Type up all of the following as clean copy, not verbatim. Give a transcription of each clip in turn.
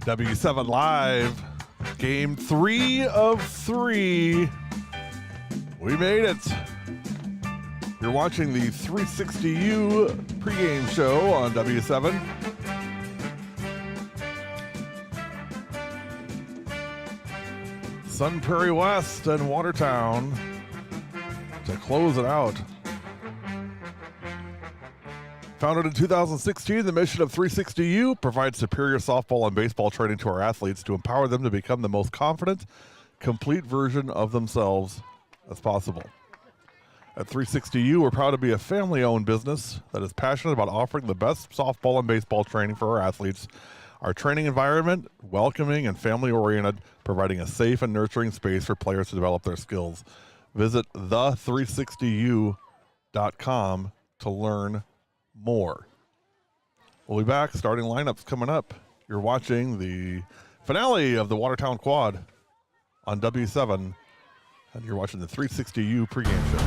W7 Live, game 3 of 3. We made it. You're watching the 360U pregame show on W7. Sun Prairie West and Watertown to close it out. Founded in 2016, the mission of 360U provides superior softball and baseball training to our athletes to empower them to become the most confident, complete version of themselves as possible. At 360U, we're proud to be a family-owned business that is passionate about offering the best softball and baseball training for our athletes. Our training environment, welcoming and family-oriented, providing a safe and nurturing space for players to develop their skills. Visit the360u.com to learn more. We'll be back. Starting lineups coming up. You're watching the finale of the Watertown Quad on W7, and you're watching the 360U pregame show.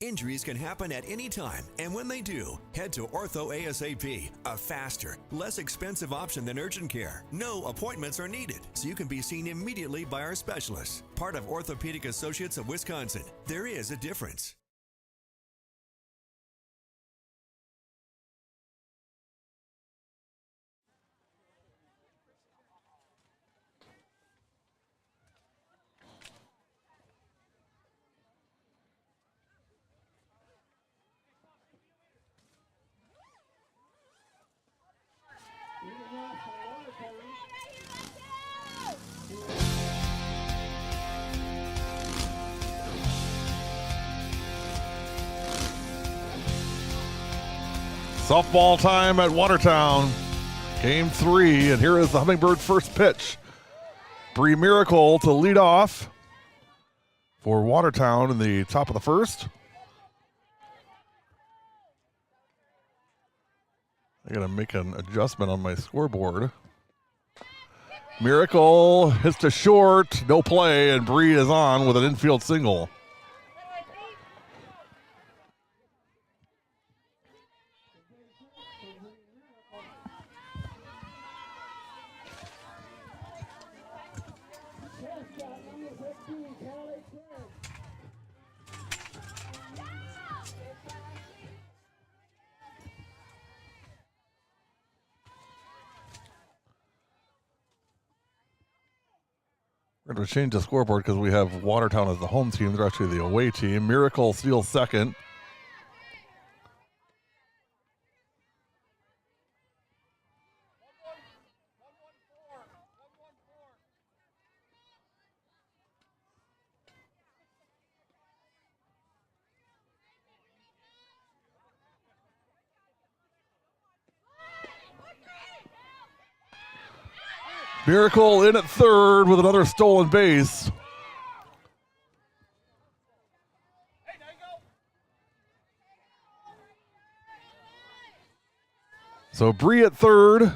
Injuries can happen at any time, and when they do, head to Ortho ASAP, a faster, less expensive option than urgent care. No appointments are needed, so you can be seen immediately by our specialists. Part of Orthopedic Associates of Wisconsin. There is a difference. Softball time at Watertown, game 3, and here is the Hummingbird first pitch. Bree Miracle to lead off for Watertown in the top of the first. I gotta make an adjustment on my scoreboard. Miracle hits to short, no play, and Bree is on with an infield single. We're going to change the scoreboard because we have Watertown as the home team. They're actually the away team. Miracle steals second. Miracle in at third with another stolen base. So Bree at third.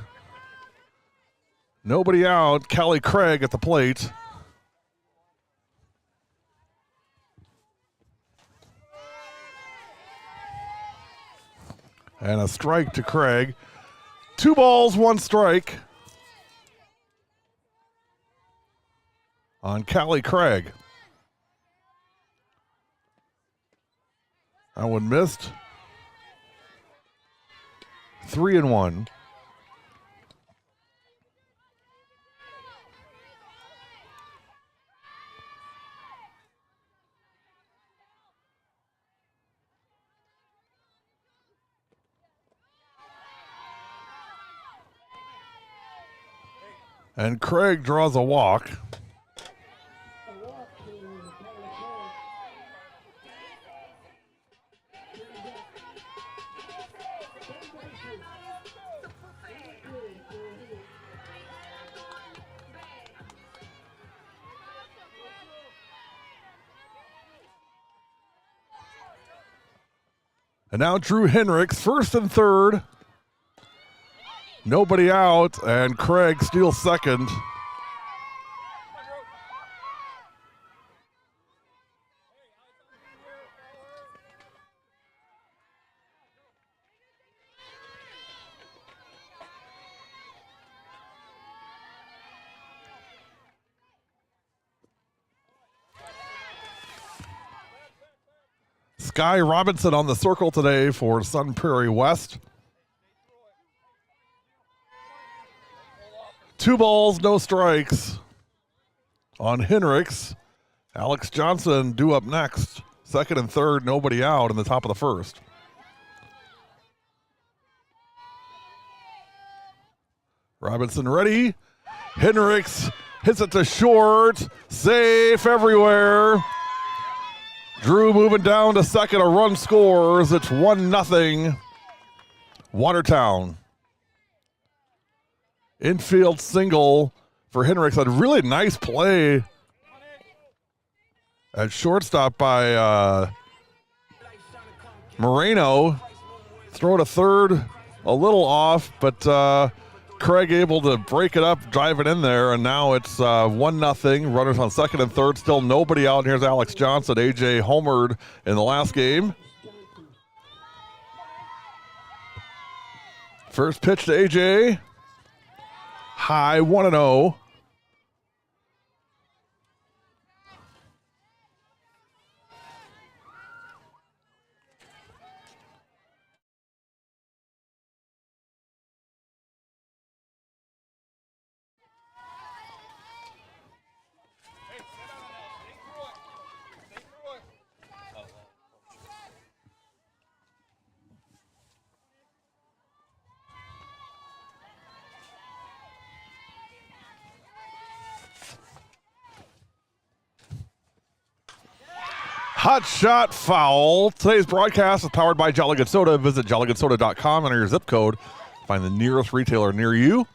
Nobody out. Callie Craig at the plate. And a strike to Craig. 2 balls, 1 strike. on Callie Craig. That one missed. 3-1. And Craig draws a walk. And now Drew Henricks, first and third. Nobody out, and Craig steals second. Sky Robinson on the circle today for Sun Prairie West. 2 balls, no strikes on Henricks. Alex Johnson due up next. Second and third, nobody out in the top of the first. Robinson ready. Henricks hits it to short. Safe everywhere. Drew moving down to second. A run scores. It's 1-0. Watertown. Infield single for Henricks. A really nice play at shortstop by Moreno. Throw to third a little off, but Craig able to break it up, drive it in there, and now it's 1-0. Runners on second and third, still nobody out. And here's Alex Johnson. AJ homered in the last game. First pitch to AJ. High 1-0. Hot shot foul. Today's broadcast is powered by Jolly Good Soda. Visit jollygoodssoda.com, enter your zip code, find the nearest retailer near you.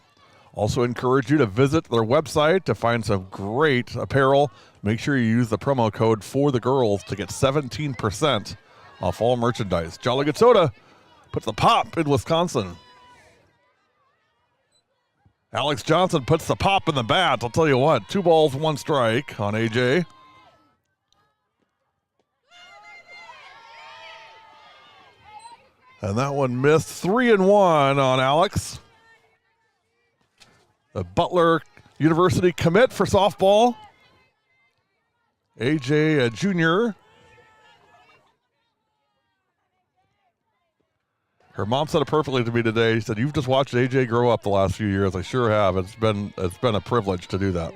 Also encourage you to visit their website to find some great apparel. Make sure you use the promo code for the girls to get 17% off all merchandise. Jolly Good Soda puts the pop in Wisconsin. Alex Johnson puts the pop in the bat. I'll tell you what, 2 balls, 1 strike on AJ. And that one missed. 3-1 on Alex. The Butler University commit for softball. AJ, a junior. Her mom said it perfectly to me today. She said, "You've just watched AJ grow up the last few years." I sure have. It's been a privilege to do that.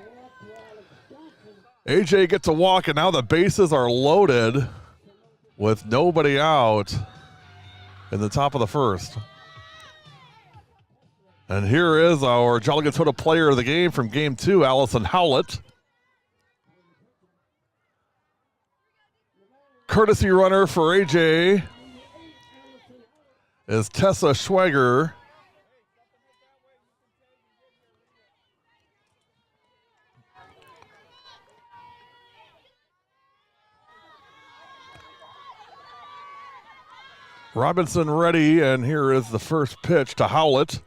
AJ gets a walk, and now the bases are loaded with nobody out in the top of the first. And here is our Jolly Good Soda player of the game from Game 2, Allison Howlett. Courtesy runner for AJ is Tessa Schwager. Robinson ready, and here is the first pitch to Howlett.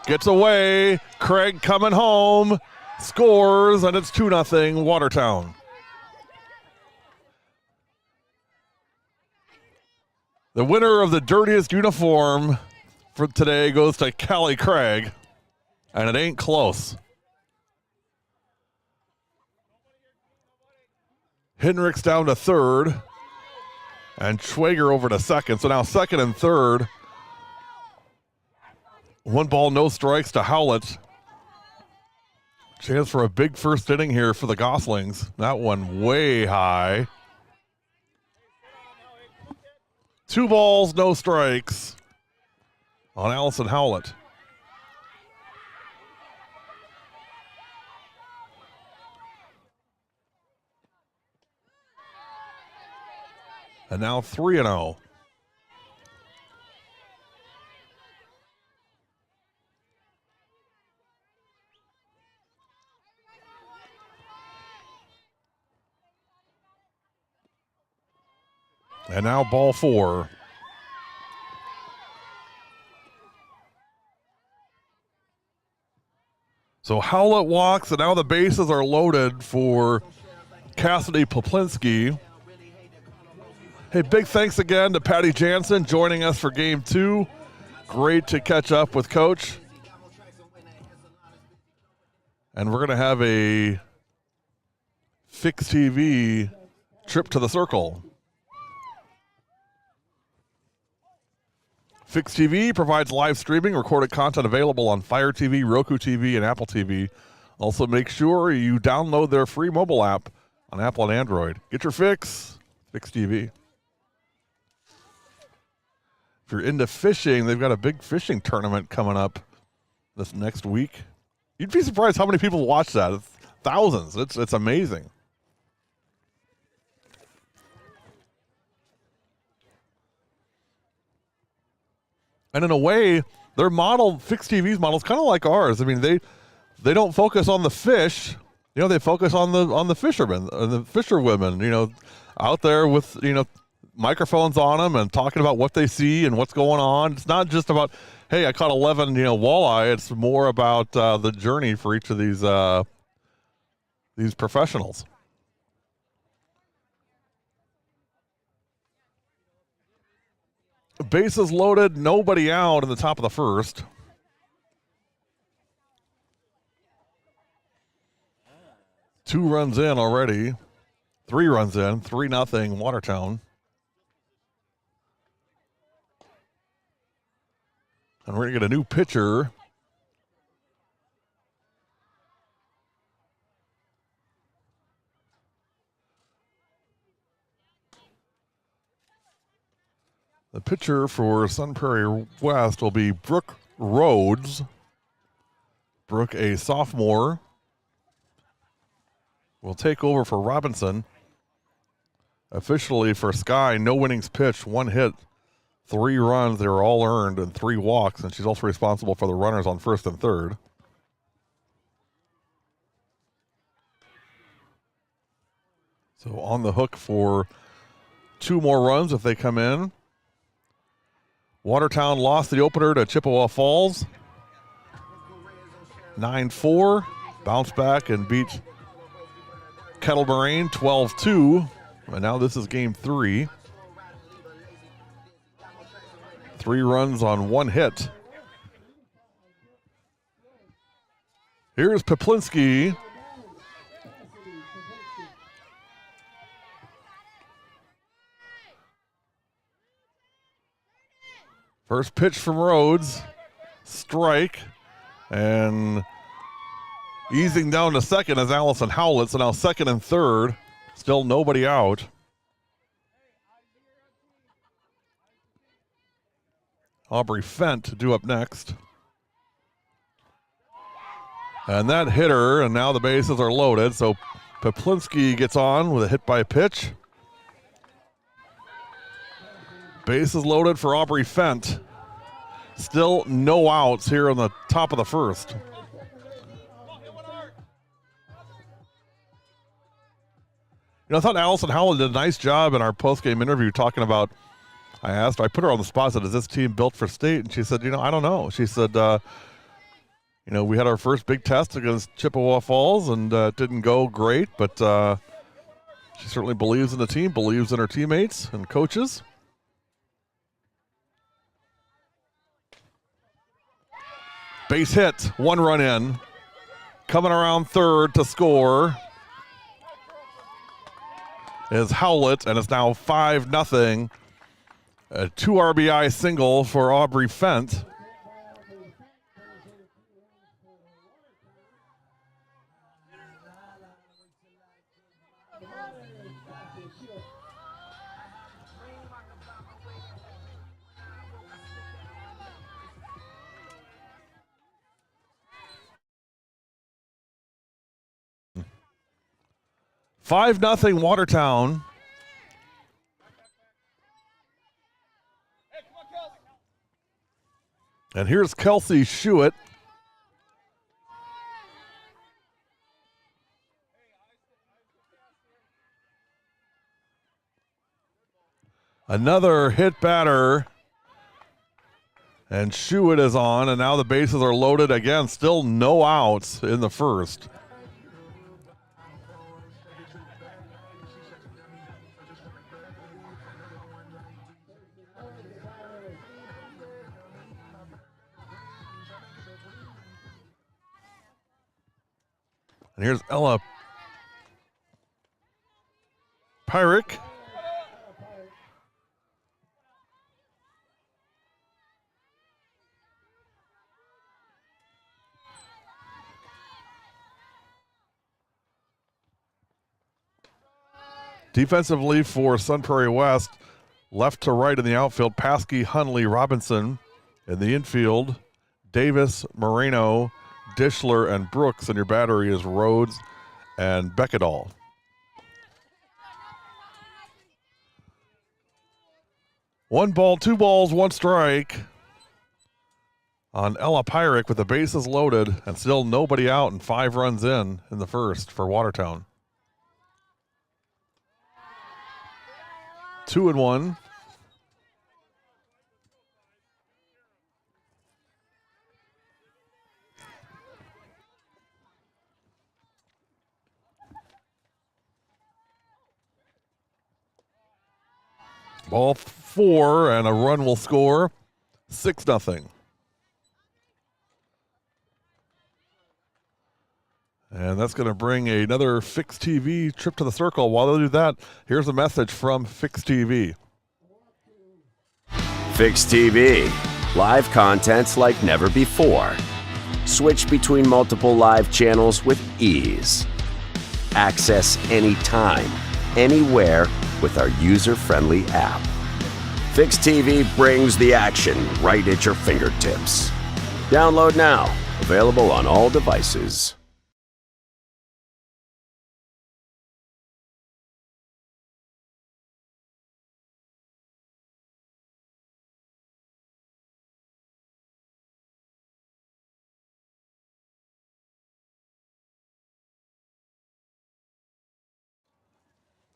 Gets away. Craig coming home. Scores, and it's 2-0 Watertown. The winner of the dirtiest uniform for today goes to Callie Craig, and it ain't close. Hendricks down to third. And Schwager over to second. So now second and third. 1 ball, no strikes to Howlett. Chance for a big first inning here for the Goslings. That one way high. 2 balls, no strikes on Allison Howlett. And now 3-0. And now ball 4. So Howlett walks, and now the bases are loaded for Cassidy Poplinski. Hey, big thanks again to Patty Jansen joining us for Game 2. Great to catch up with Coach. And we're going to have a Fix TV trip to the Circle. Fix TV provides live streaming, recorded content available on Fire TV, Roku TV, and Apple TV. Also, make sure you download their free mobile app on Apple and Android. Get your fix, Fix TV. If you're into fishing, they've got a big fishing tournament coming up this next week. You'd be surprised how many people watch that. It's thousands. It's amazing. And in a way, their model, Fix TV's model, is kind of like ours. I mean, they don't focus on the fish. You know, they focus on the fishermen, the fisherwomen. You know, out there with microphones on them and talking about what they see and what's going on. It's not just about, hey, I caught 11 walleye. It's more about the journey for each of these professionals. Bases loaded, nobody out in the top of the first. Two runs in already. 3 runs in, 3-0 Watertown. And we're going to get a new pitcher. The pitcher for Sun Prairie West will be Brooke Rhodes. Brooke, a sophomore, will take over for Robinson. Officially for Sky, no innings pitched, 1 hit, 3 runs. They were all earned and 3 walks, and she's also responsible for the runners on first and third. So on the hook for 2 more runs if they come in. Watertown lost the opener to Chippewa Falls. 9-4. Bounced back and beat Kettle Moraine 12-2. And now this is game 3. 3 runs on 1 hit. Here's Poplinski. First pitch from Rhodes, strike, and easing down to second is Allison Howlett. So now second and third, still nobody out. Aubrey Fent due up next. And that hit her, and now the bases are loaded. So Poplinski gets on with a hit by pitch. Bases loaded for Aubrey Fent. Still no outs here on the top of the first. I thought Allison Howlett did a nice job in our post-game interview talking about, I put her on the spot, said, is this team built for state? And she said, I don't know. She said, we had our first big test against Chippewa Falls, and it didn't go great, but she certainly believes in the team, believes in her teammates and coaches. Base hit, 1 run in. Coming around third to score. is Howlett, and it's now 5-0. A 2 RBI single for Aubrey Fent. Five nothing Watertown. And here's Kelsey Schuett. Another hit batter. And Schuett is on, and now the bases are loaded again. Still no outs in the first. And here's Ella Prairie. Defensively for Sun Prairie West, left to right in the outfield, Paskey, Hunley, Robinson. In the infield, Davis, Moreno, Dishler, and Brooks. And your battery is Rhodes and Beckedahl. One ball, two balls, one strike on Ella Pyrick with the bases loaded and still nobody out and 5 runs in the first for Watertown. 2-1. Ball 4 and a run will score. 6-0. And that's going to bring another Fix TV trip to the circle. While they do that, here's a message from Fix TV. Fix TV. Live contents like never before. Switch between multiple live channels with ease. Access anytime, anywhere with our user-friendly app. Fix TV brings the action right at your fingertips. Download now. Available on all devices.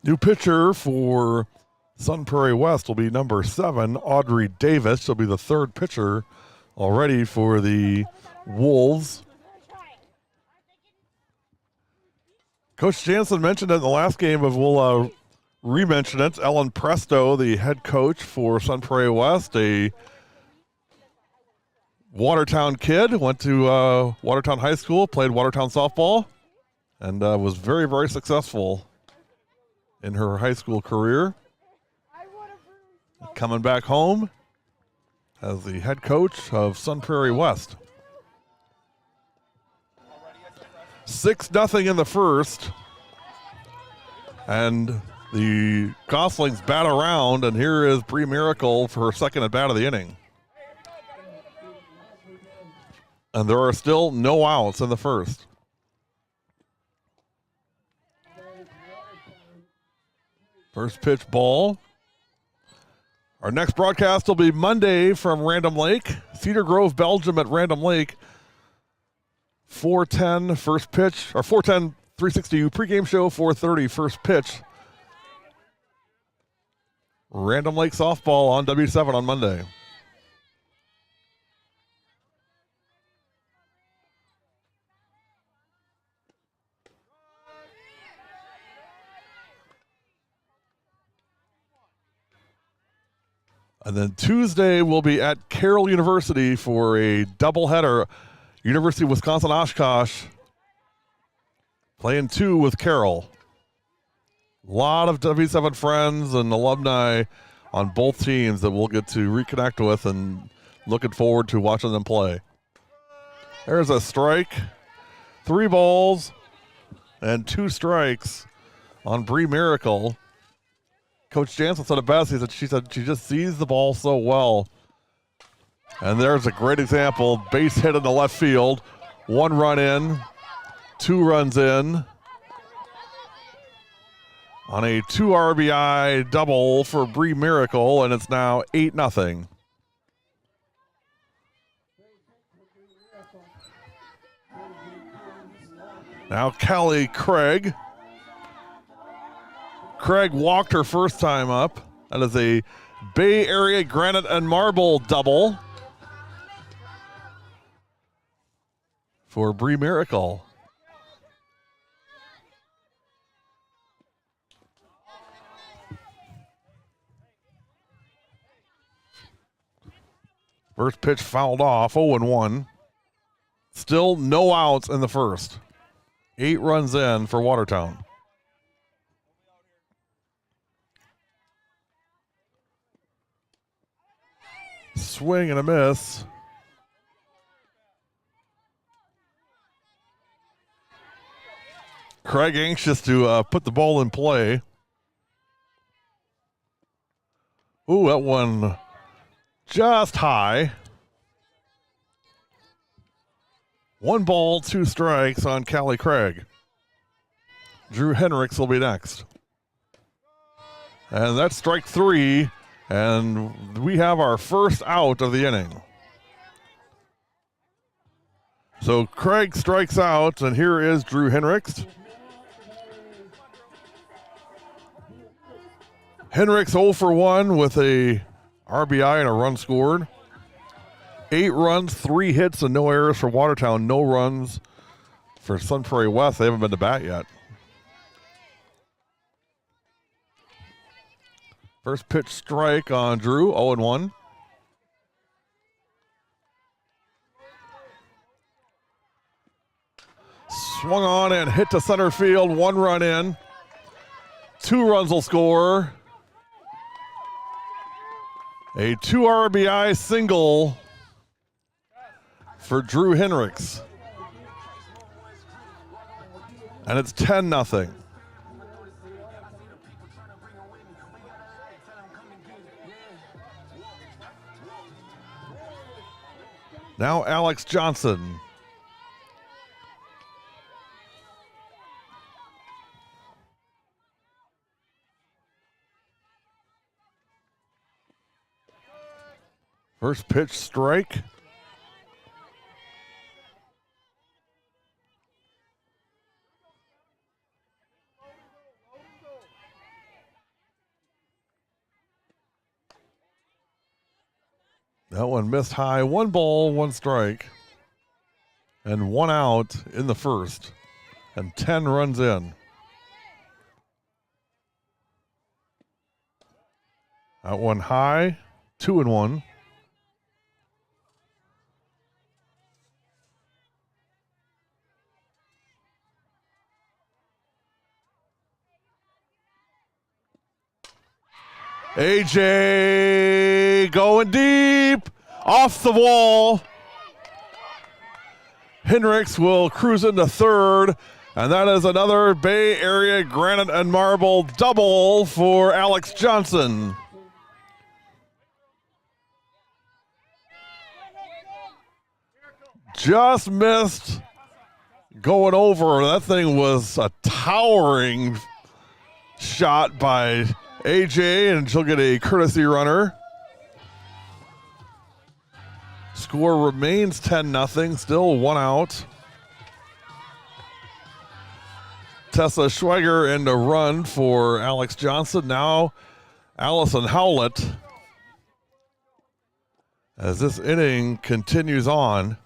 New pitcher for Sun Prairie West will be number 7, Audrey Davis. She'll be the 3rd pitcher already for the Wolves. Coach Jansen mentioned it in the last game, but we'll re-mention it. Ellen Presto, the head coach for Sun Prairie West, a Watertown kid, went to Watertown High School, played Watertown softball, and was very, very successful in her high school career. Coming back home as the head coach of Sun Prairie West. 6-0 in the first. And the Goslings bat around, and here is Bree Miracle for her second at bat of the inning. And there are still no outs in the first. First pitch ball. Our next broadcast will be Monday from Random Lake. Cedar Grove, Belgium at Random Lake. 4:10 first pitch, or 4:10 360U pregame show, 4:30 first pitch. Random Lake softball on W7 on Monday. And then Tuesday we'll be at Carroll University for a doubleheader. University of Wisconsin Oshkosh playing 2 with Carroll. A lot of W7 friends and alumni on both teams that we'll get to reconnect with, and looking forward to watching them play. There's a strike. 3 balls and 2 strikes on Bree Miracle. Coach Jansen said it best. She said she just sees the ball so well. And there's a great example. Base hit in the left field. 1 run in, 2 runs in. On a 2 RBI double for Bree Miracle, and it's now 8-0. Now Callie Craig. Craig walked her first time up. That is a Bay Area Granite and Marble double for Bree Miracle. First pitch fouled off, 0-1. Still no outs in the first. 8 runs in for Watertown. Swing and a miss. Craig anxious to put the ball in play. Ooh, that one just high. 1 ball, 2 strikes on Callie Craig. Drew Henricks will be next. And that's strike 3, and we have our first out of the inning. So Craig strikes out, and here is Drew Henricks. Henricks 0 for 1 with a RBI and a run scored. 8 runs, 3 hits, and no errors for Watertown. No runs for Sun Prairie West. They haven't been to bat yet. First pitch strike on Drew, 0-1. Swung on and hit to center field. 1 run in. 2 runs will score. A 2 RBI single for Drew Henricks. And it's 10-0. Now Alex Johnson. First pitch strike. That one missed high. 1 ball, 1 strike. And 1 out in the first. And 10 runs in. That one high. 2-1. AJ going deep, off the wall. Henricks will cruise into third, and that is another Bay Area Granite and Marble double for Alex Johnson. Just missed going over. That thing was a towering shot by AJ, and she'll get a courtesy runner. Score remains 10-0, still 1 out. Tessa Schweiger in the run for Alex Johnson. Now Allison Howlett as this inning continues on.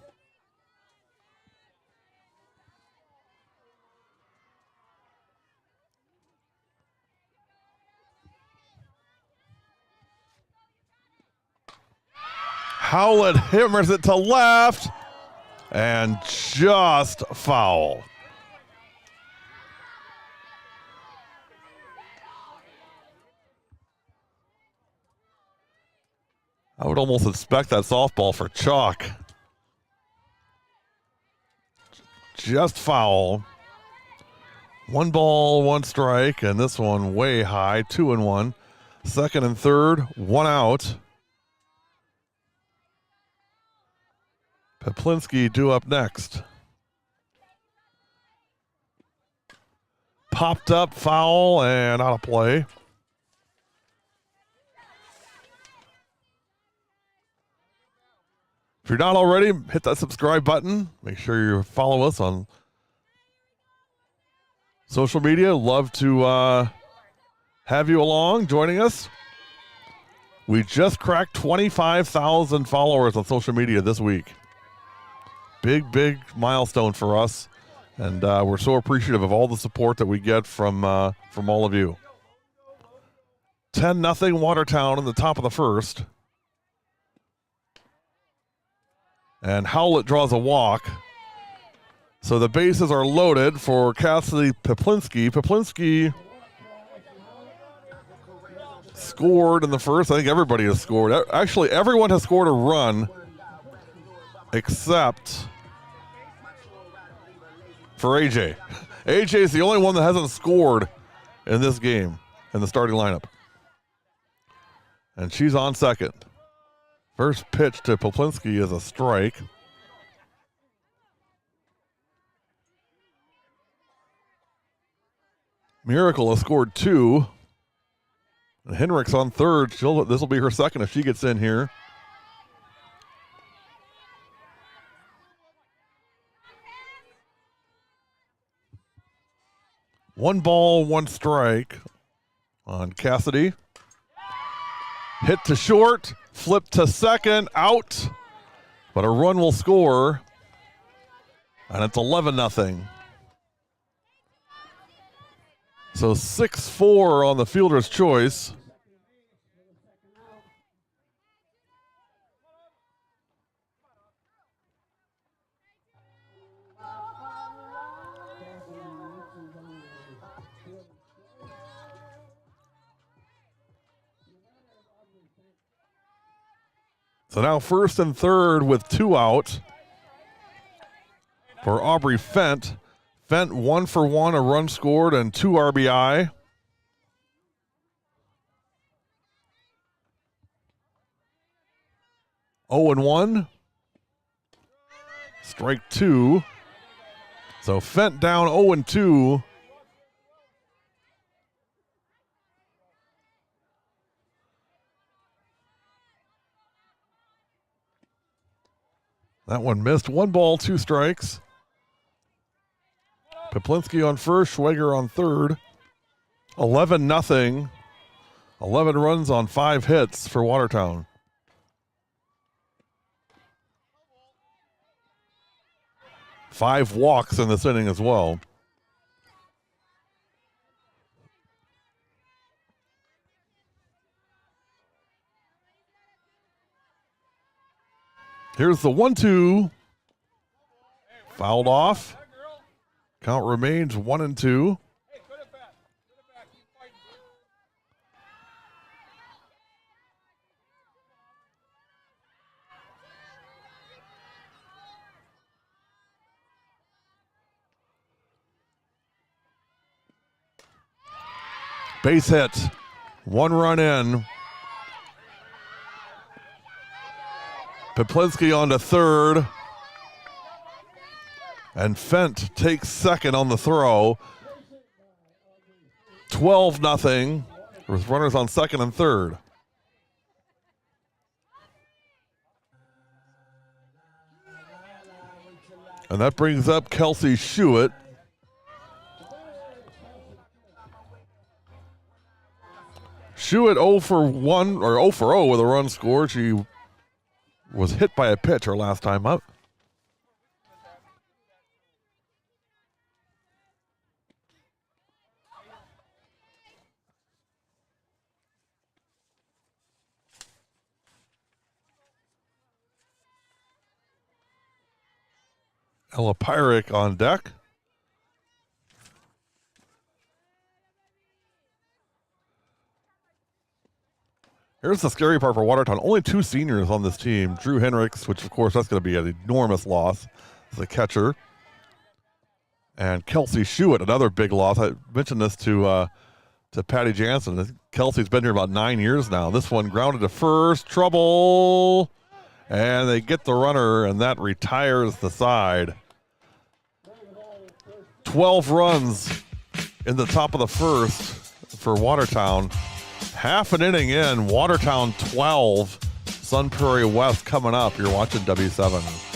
Howlett hammers it to left and just foul. I would almost expect that softball for chalk. Just foul. 1 ball, 1 strike, and this one way high, 2-1. Second and third, 1 out. Peplinski due up next. Popped up, foul, and out of play. If you're not already, hit that subscribe button. Make sure you follow us on social media. Love to have you along, joining us. We just cracked 25,000 followers on social media this week. Big milestone for us, and we're so appreciative of all the support that we get from all of you. 10-0 Watertown in the top of the first. And Howlett draws a walk. So the bases are loaded for Cassidy Peplinski. Peplinski scored in the first. I think everybody has scored. Actually, everyone has scored a run except for AJ. AJ is the only one that hasn't scored in this game in the starting lineup. And she's on second. First pitch to Peplinski is a strike. Miracle has scored 2. And Henrik's on third. This will be her second if she gets in here. One ball, 1 strike on Cassidy. Hit to short, flip to second, out. But a run will score. And it's 11-0. So 6-4 on the fielder's choice. So now first and third with 2 out for Aubrey Fent. Fent 1 for 1, a run scored, and 2 RBI. Oh and 1. Strike 2. So Fent down 0 and 2. That one missed. 1 ball, 2 strikes. Peplinski on first, Schwager on third. 11-0. 11 runs on 5 hits for Watertown. Five walks in this inning as well. Here's the 1-2. Fouled off. Count remains 1 and 2. Base hit. 1 run in. Peplinski on to third. And Fent takes second on the throw. 12-0 with runners on second and third. And that brings up Kelsey Schuett. Schuett 0 for 1 or 0 for 0 with a run scored. She was hit by a pitch her last time up. Ella Pyrick on deck. Here's the scary part for Watertown. Only 2 seniors on this team. Drew Henricks, which of course that's going to be an enormous loss as a catcher. And Kelsey Schuett, another big loss. I mentioned this to Patty Jansen. Kelsey's been here about 9 years now. This one grounded to first, trouble. And they get the runner, and that retires the side. 12 runs in the top of the first for Watertown. Half an inning in, Watertown 12, Sun Prairie West coming up. You're watching W7.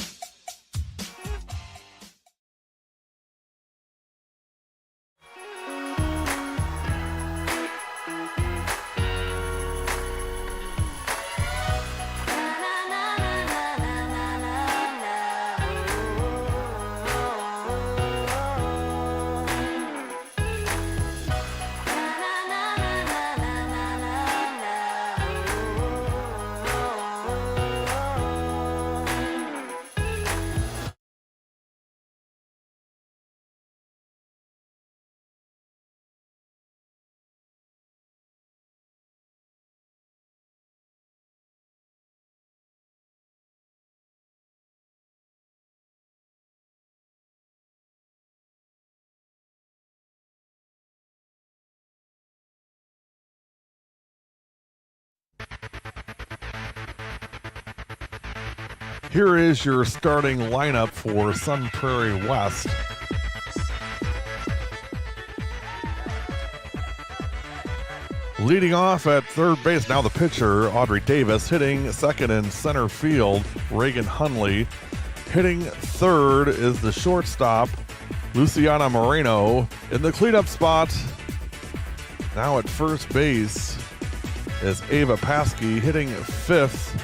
Here is your starting lineup for Sun Prairie West. Leading off at third base, now the pitcher, Audrey Davis. Hitting second and center field, Reagan Hunley. Hitting third is the shortstop, Luciana Moreno. In the cleanup spot, now at first base, is Ava Paskey. Hitting fifth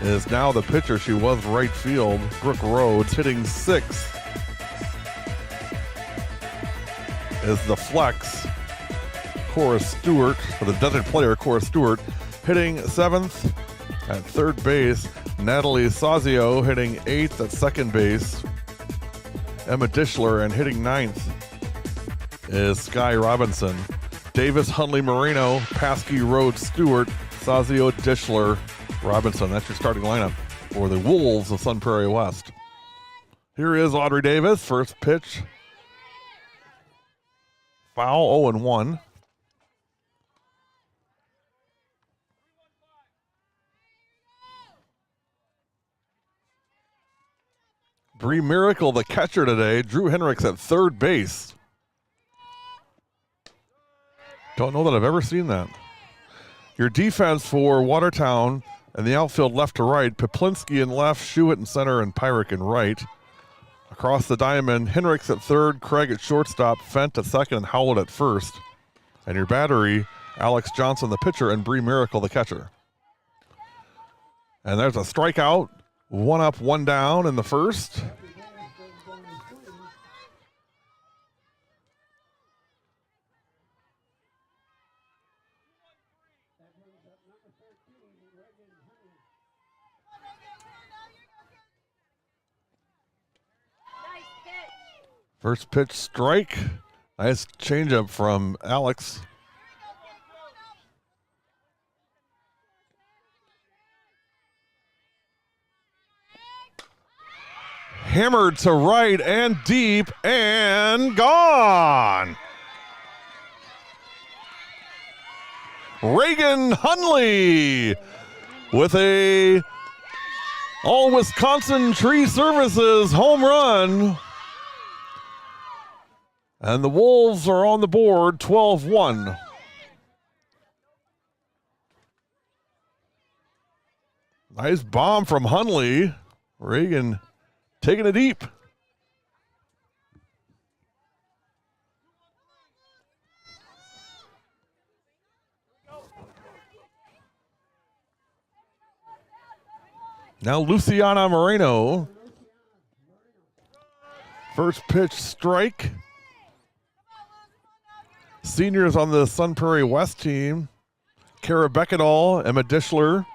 is now the pitcher. She was right field, Brooke Rhodes. Hitting sixth is the flex, Cora Stewart, for the desert player, Cora Stewart. Hitting seventh at third base, Natalie Sazio. Hitting eighth at second base, Emma Dishler. And hitting ninth is Sky Robinson. Davis, Hunley, Moreno, Paskey, Rhodes, Stewart, Sazio, Dishler, Robinson. That's your starting lineup for the Wolves of Sun Prairie West. Here is Audrey Davis. First pitch, foul, 0-1. Bree Miracle, the catcher today. Drew Henricks at third base. Don't know that I've ever seen that. Your defense for Watertown and the outfield left to right, Poplinski in left, Schuett in center, and Pyrick in right. Across the diamond, Henricks at third, Craig at shortstop, Fent at second, and Howlett at first. And your battery, Alex Johnson, the pitcher, and Bree Miracle, the catcher. And there's a strikeout, 1 up, 1 down in the first. First pitch strike. Nice changeup from Alex. Hammered to right and deep and gone. Reagan Hunley with a All Wisconsin Tree Services home run. And the Wolves are on the board, 12-1. Nice bomb from Hunley. Reagan taking it deep. Now Luciana Moreno. First pitch strike. Seniors on the Sun Prairie West team, Kara Beckedahl, Emma Dishler,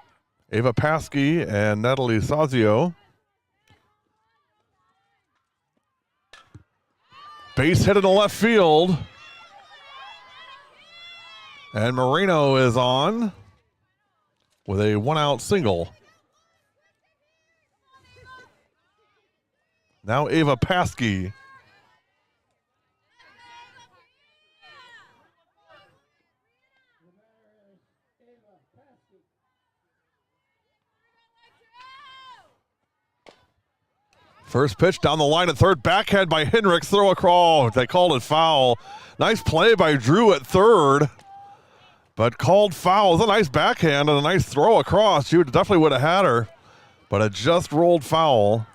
Ava Paskey, and Natalie Sazio. Base hit in the left field. And Moreno is on. with a 1-out single. Now Ava Paskey. First pitch down the line at third, backhand by Hendricks, throw across. They called it foul. Nice play by Drew at third, but called foul. It was a nice backhand and a nice throw across. She definitely would have had her, but it just rolled foul.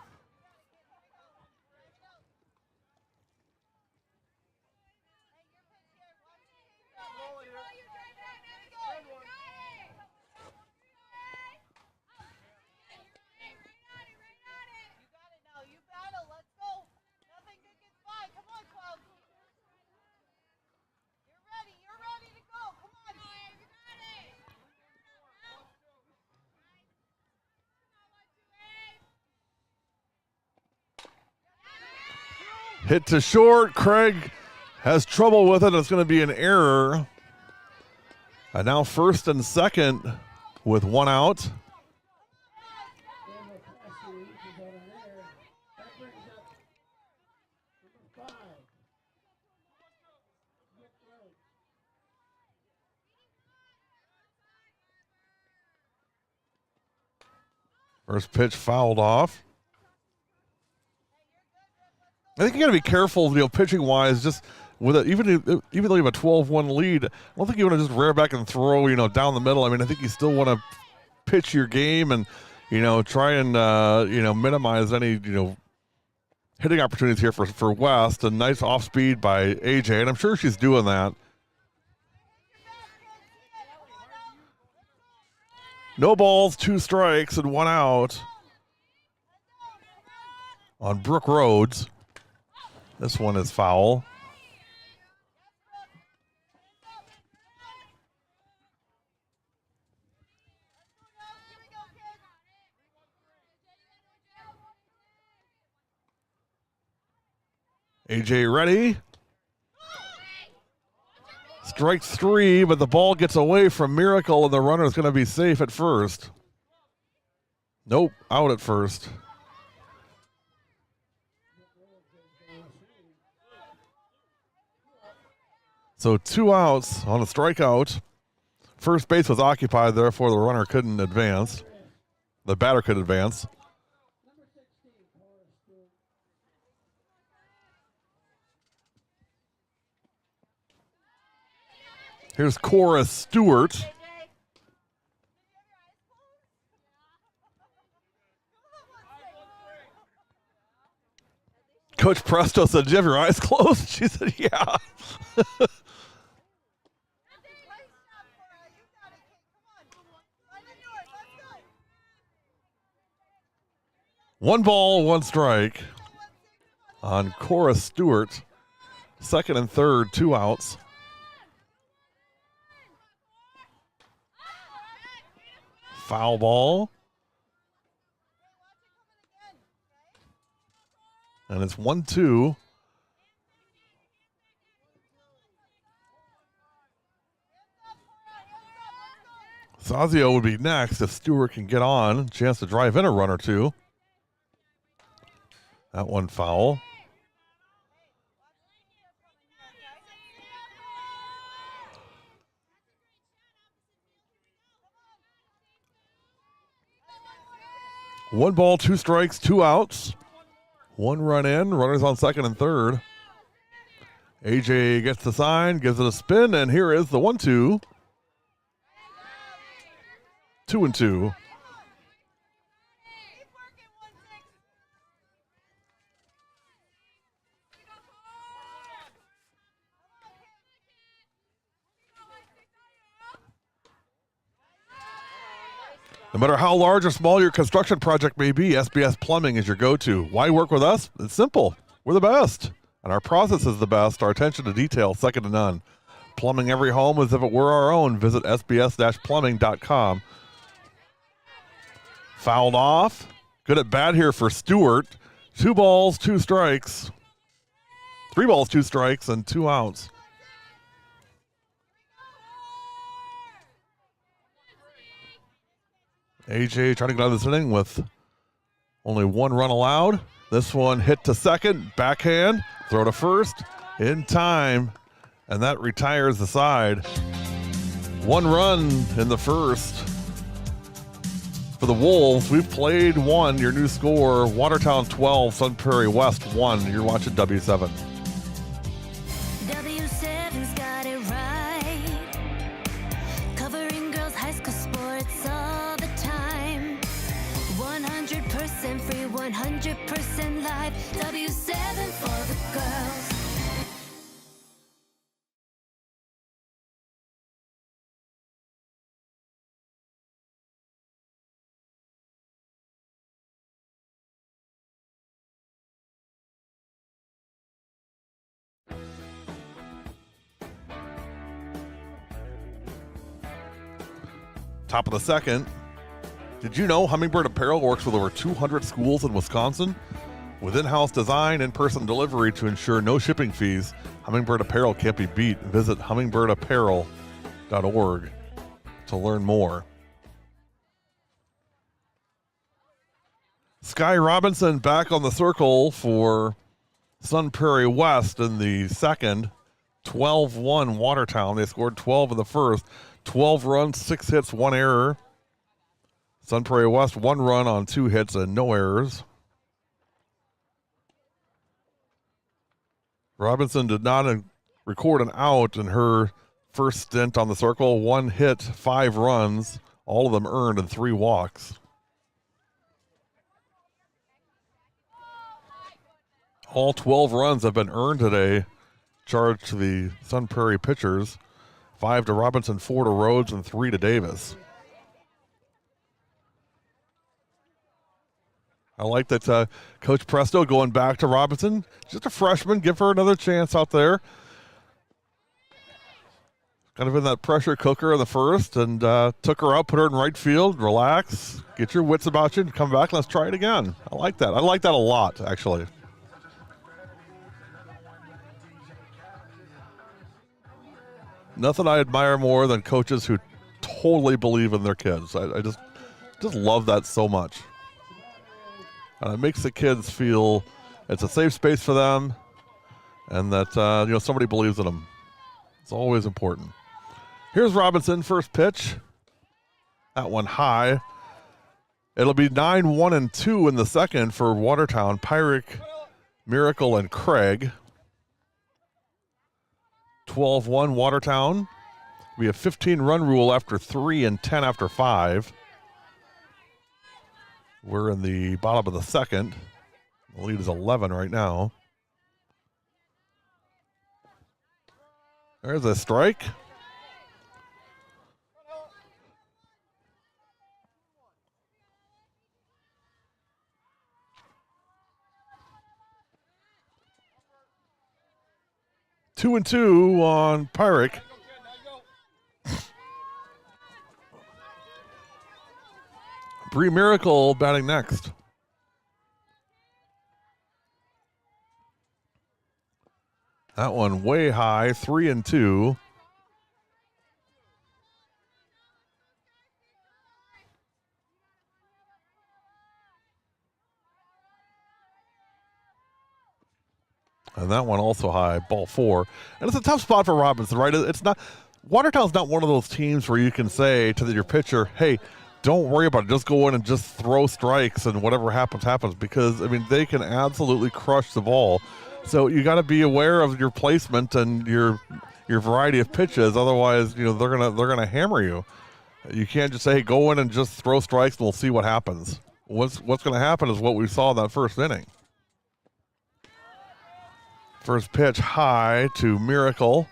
Hit to short. Craig has trouble with it. It's going to be an error. And now first and second with 1 out. First pitch fouled off. I think you got to be careful, pitching wise, just with it. Even though you have a 12-1 lead, I don't think you want to just rear back and throw, down the middle. I mean, I think you still want to pitch your game and, try and, minimize any, hitting opportunities here for West. A nice off speed by AJ, and I'm sure she's doing that. No balls, 2 strikes, and 1 out on Brooke Rhodes. This one is foul. AJ ready. Strike 3, but the ball gets away from Miracle, and the runner is going to be safe at first. Nope, out at first. So 2 outs on a strikeout. First base was occupied, therefore the runner couldn't advance. The batter could advance. Here's Cora Stewart. Coach Presto said, "Do you have your eyes closed?" She said, "Yeah." 1 ball, 1 strike on Cora Stewart. Second and third, 2 outs. Foul ball. And it's 1-2. Sazio would be next if Stewart can get on. Chance to drive in a run or two. That one foul. One ball, 2 strikes, 2 outs. 1 run in, runners on second and third. AJ gets the sign, gives it a spin, and here is the 1-2. 2-2. No matter how large or small your construction project may be, SBS Plumbing is your go-to. Why work with us? It's simple. We're the best. And our process is the best. Our attention to detail, second to none. Plumbing every home as if it were our own. Visit sbs-plumbing.com. Fouled off. Good at bat here for Stewart. 2 balls, 2 strikes. 3 balls, 2 strikes, and 2 outs. AJ trying to get out of this inning with only one run allowed. This one hit to second, backhand, throw to first, in time, and that retires the side. One run in the first. For the Wolves, we've played one. Your new score, Watertown 12, Sun Prairie West 1. You're watching W7. W7's got it right. Covering girls' high school sports all the time. 100% free, 100% live. W7 for the girls. Top of the second. Did you know Hummingbird Apparel works with over 200 schools in Wisconsin? With in-house design and in-person delivery to ensure no shipping fees, Hummingbird Apparel can't be beat. Visit hummingbird.apparel.org to learn more. Sky Robinson back on the circle for Sun Prairie West in the second. 12-1 Watertown. They scored 12 in the first. 12 runs, 6 hits, 1 error. Sun Prairie West, 1 run on 2 hits and no errors. Robinson did not record an out in her first stint on the circle. 1 hit, 5 runs, all of them earned and 3 walks. All 12 runs have been earned today, charged to the Sun Prairie pitchers. 5 to Robinson, 4 to Rhodes, and 3 to Davis. I like that Coach Presto going back to Robinson. Just a freshman. Give her another chance out there. Kind of in that pressure cooker in the first, and took her out, put her in right field, relax, get your wits about you, and come back. Let's try it again. I like that. I like that a lot, actually. Nothing I admire more than coaches who totally believe in their kids. I just love that so much. And it makes the kids feel it's a safe space for them, and that somebody believes in them. It's always important. Here's Robinson, first pitch. That one high. It'll be 9-1-2 in the second for Watertown. Prairie, Miracle, and Craig. 12-1 Watertown. We have 15-run rule after 3 and 10 after 5. We're in the bottom of the second. The lead is 11 right now. There's a strike. Two and 2 on Prairie. Bree Miracle batting next. That one way high, 3 and 2. And that one also high, ball 4. And it's a tough spot for Robinson, right? It's not, Watertown's not one of those teams where you can say to your pitcher, hey, don't worry about it. Just go in and just throw strikes and whatever happens, happens. Because, I mean, they can absolutely crush the ball. So you got to be aware of your placement and your variety of pitches. Otherwise, they're gonna hammer you. You can't just say, hey, go in and just throw strikes and we'll see what happens. What's going to happen is what we saw in that first inning. First pitch high to Miracle.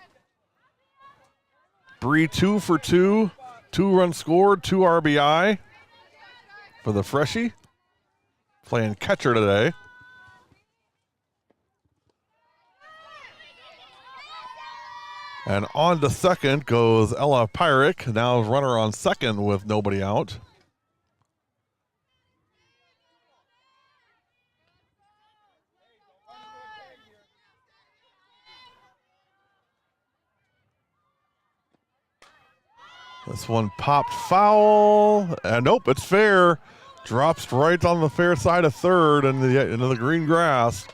Bree 2 for 2. 2 runs scored, 2 RBI for the freshie. Playing catcher today. And on to second goes Ella Pyrick. Now runner on second with nobody out. This one popped foul, and nope, it's fair. Drops right on the fair side of third into the green grass.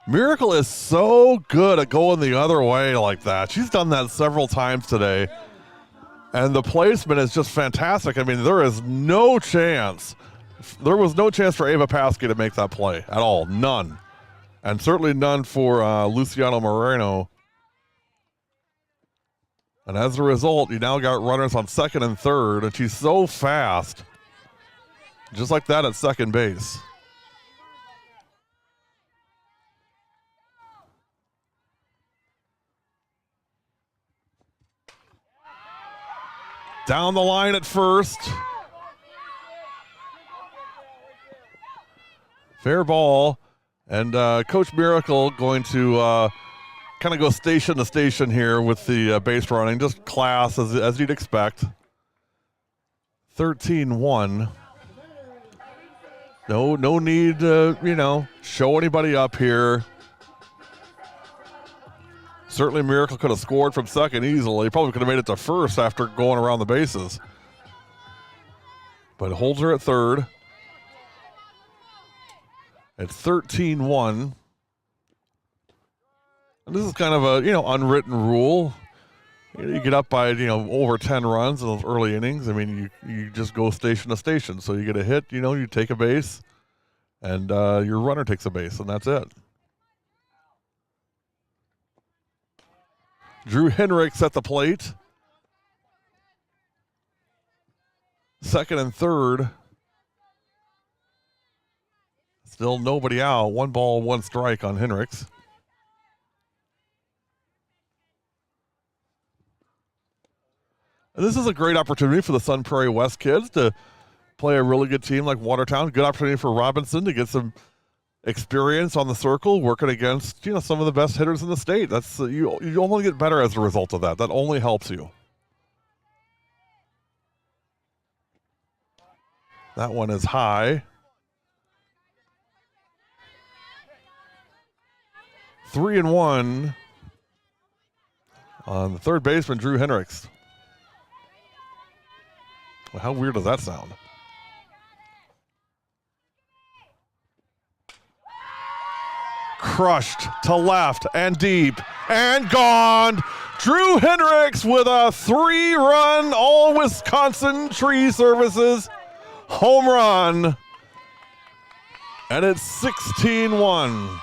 Miracle is so good at going the other way like that. She's done that several times today. And the placement is just fantastic. I mean, there is no chance. There was no chance for Ava Paskey to make that play at all. None. And certainly none for Luciano Moreno. And as a result, you now got runners on second and third, and she's so fast. Just like that at second base. Down the line at first. Fair ball. And Coach Miracle going to kind of go station to station here with the base running. Just class as you'd expect. 13-1. No need to, show anybody up here. Certainly Miracle could have scored from second easily. Probably could have made it to first after going around the bases. But it holds her at third. It's 13-1. And this is kind of a, unwritten rule. You get up by, over 10 runs in those early innings. I mean, you just go station to station. So you get a hit, you take a base, and your runner takes a base, and that's it. Drew Henricks at the plate. Second and third. Still nobody out. 1 ball, 1 strike on Henricks. And this is a great opportunity for the Sun Prairie West kids to play a really good team like Watertown. Good opportunity for Robinson to get some experience on the circle, working against some of the best hitters in the state. That's you only get better as a result of that. That only helps you. That one is high. 3-1 on the third baseman, Drew Henricks. Well, how weird does that sound? Crushed to left and deep and gone. Drew Henricks with a 3-run all Wisconsin Tree Services home run. And it's 16-1.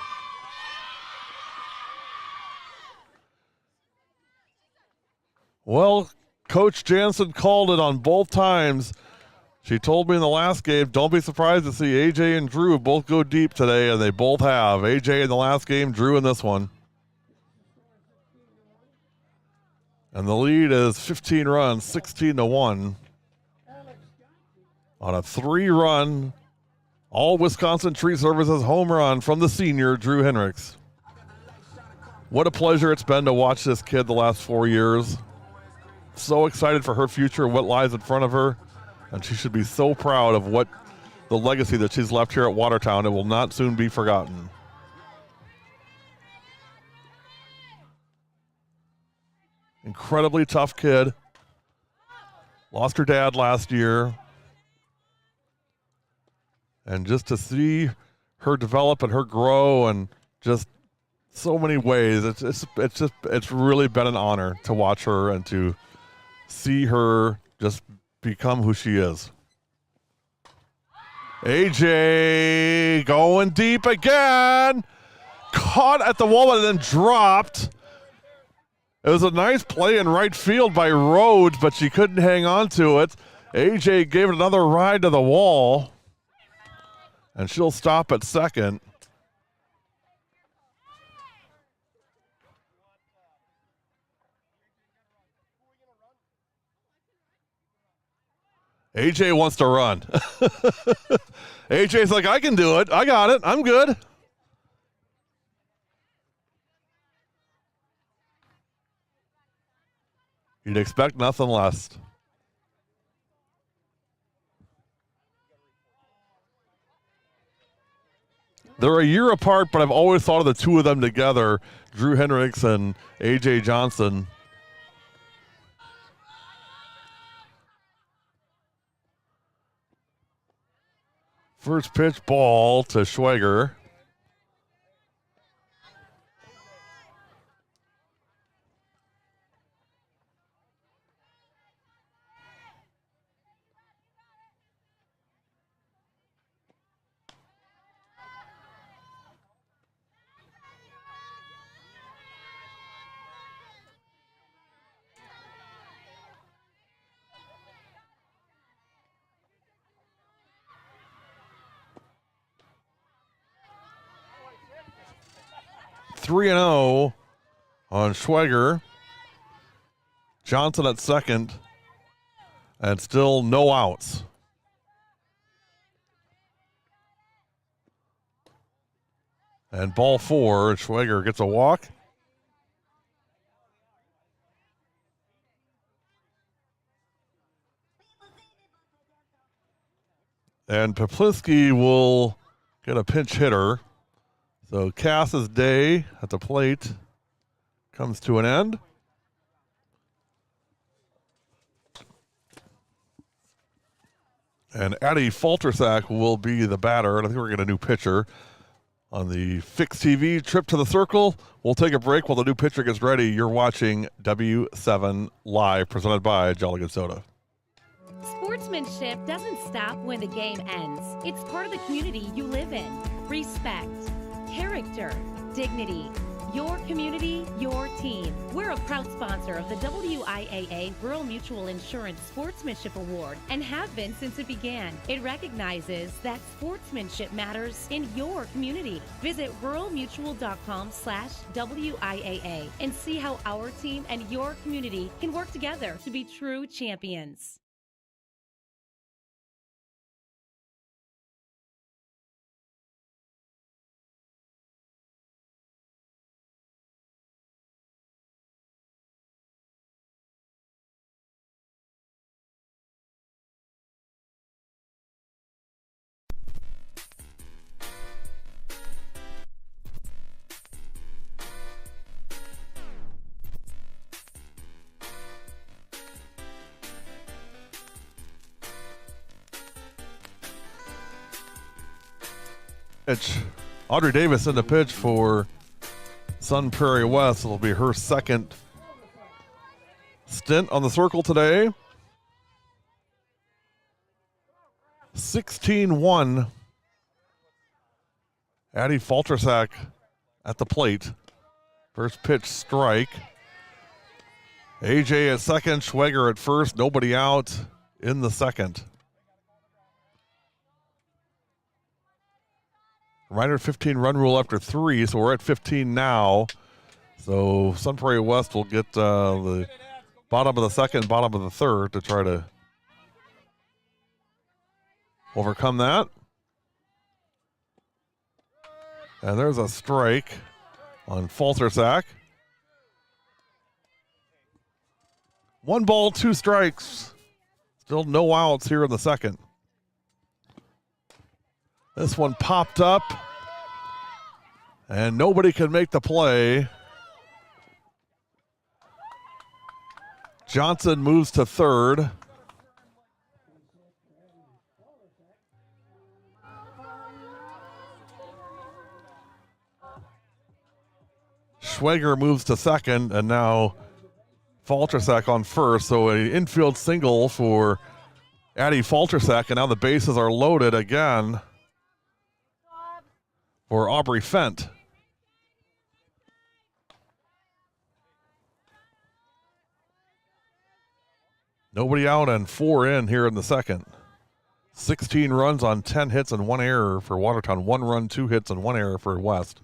Well, Coach Jansen called it on both times. She told me in the last game, don't be surprised to see AJ and Drew both go deep today, and they both have. AJ in the last game, Drew in this one. And the lead is 15 runs, 16-1 on a 3-run all Wisconsin Tree Services home run from the senior, Drew Henricks. What a pleasure it's been to watch this kid the last 4 years. So excited for her future, what lies in front of her. And she should be so proud of what the legacy that she's left here at Watertown. It will not soon be forgotten. Incredibly tough kid. Lost her dad last year. And just to see her develop and her grow and just so many ways, it's really been an honor to watch her and to see her just become who she is. AJ going deep again. Caught at the wall and then dropped. It was a nice play in right field by Rhodes, but she couldn't hang on to it. AJ gave it another ride to the wall. And she'll stop at second. AJ wants to run. AJ's like, I can do it. I got it. I'm good. You'd expect nothing less. They're a year apart, but I've always thought of the two of them together, Drew Hendricks and A.J. Johnson. First pitch ball to Schwager. Three and 0 on Schwager. Johnson at second, and still no outs. And ball four, Schwager gets a walk. And Poplinski will get a pinch hitter. So Cass's day at the plate comes to an end. And Addy Faltersack will be the batter. And I think we're getting a new pitcher on the Fix TV trip to the circle. We'll take a break while the new pitcher gets ready. You're watching W7 Live, presented by Jolly Good Soda. Sportsmanship doesn't stop when the game ends. It's part of the community you live in. Respect, character, dignity. Your community, your team. We're a proud sponsor of the WIAA Rural Mutual Insurance Sportsmanship Award and have been since it began. It recognizes that sportsmanship matters in your community. Visit ruralmutual.com/WIAA and see how our team and your community can work together to be true champions. Pitch. Audrey Davis in the pitch for Sun Prairie West. It'll be her second stint on the circle today. 16-1. Addy Faltersack at the plate. First pitch strike. AJ at second, Schwager at first, nobody out in the second. Reminder, 15-run rule after 3, so we're at 15 now. So Sun Prairie West will get the bottom of the second, bottom of the third to try to overcome that. And there's a strike on Faltersack. 1 ball, 2 strikes. Still no outs here in the second. This one popped up, and nobody can make the play. Johnson moves to third. Schwager moves to second, and now Faltersack on first. So an infield single for Addy Faltersack, and now the bases are loaded again for Aubrey Fent. Nobody out and 4 in here in the second. 16 runs on 10 hits and 1 error for Watertown. 1 run, 2 hits, and 1 error for West.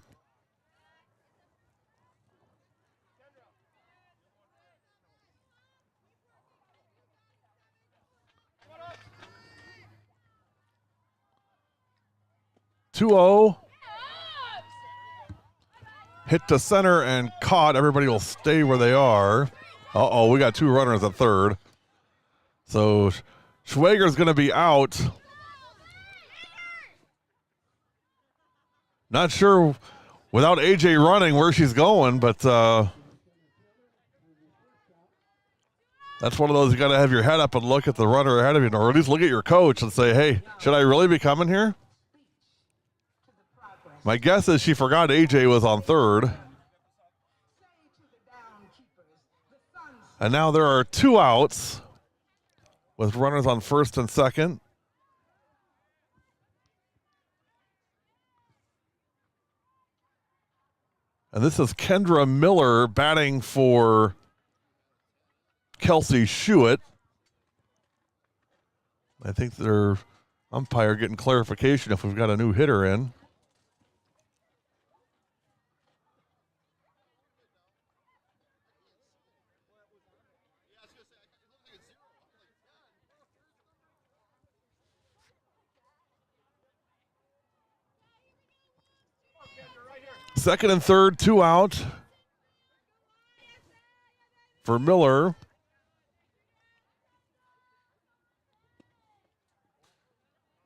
Two-0. Hit to center and caught. Everybody will stay where they are. Uh-oh, we got 2 runners at third. So Schwager's going to be out. Not sure without AJ running where she's going, but that's one of those you got to have your head up and look at the runner ahead of you, or at least look at your coach and say, hey, should I really be coming here? My guess is she forgot AJ was on third. And now there are 2 outs with runners on first and second. And this is Kendra Miller batting for Kelsey Schuett. I think their umpire getting clarification if we've got a new hitter in. Second and third, 2 out for Miller.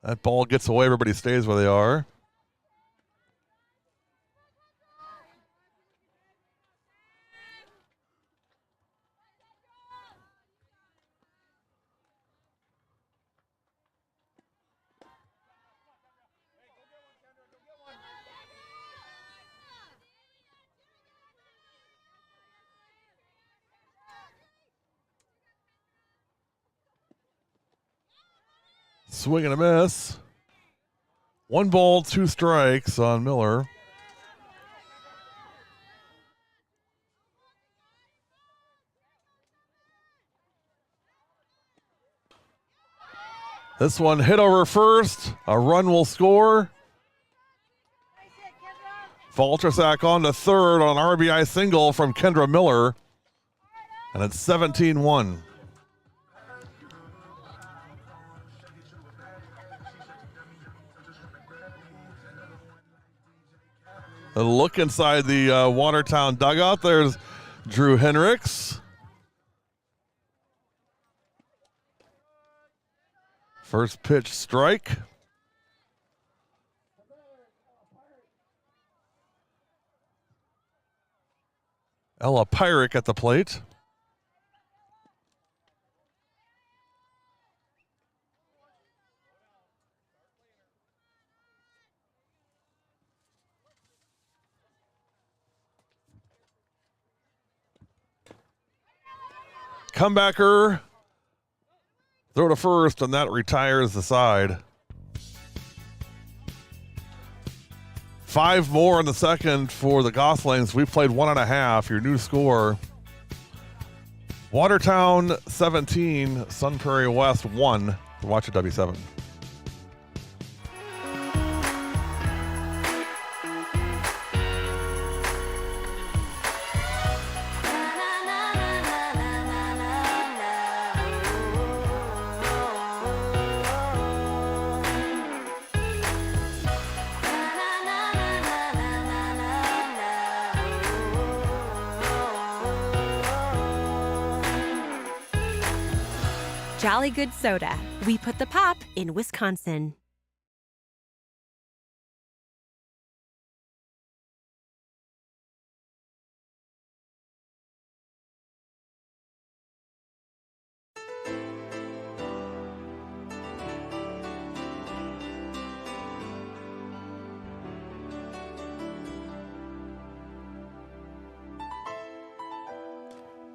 That ball gets away. Everybody stays where they are. Swing and a miss. 1 ball, 2 strikes on Miller. This one hit over first. A run will score. Faltersack on to third on an RBI single from Kendra Miller. And it's 17-1. A look inside the Watertown dugout. There's Drew Henricks. First pitch strike. Ella Pyrick at the plate. Comebacker, throw to first, and that retires the side. 5 more in the second for the Goslings. We played 1.5. Your new score: Watertown 17, Sun Prairie West 1. Watch at W7. Jolly Good Soda. We put the pop in Wisconsin.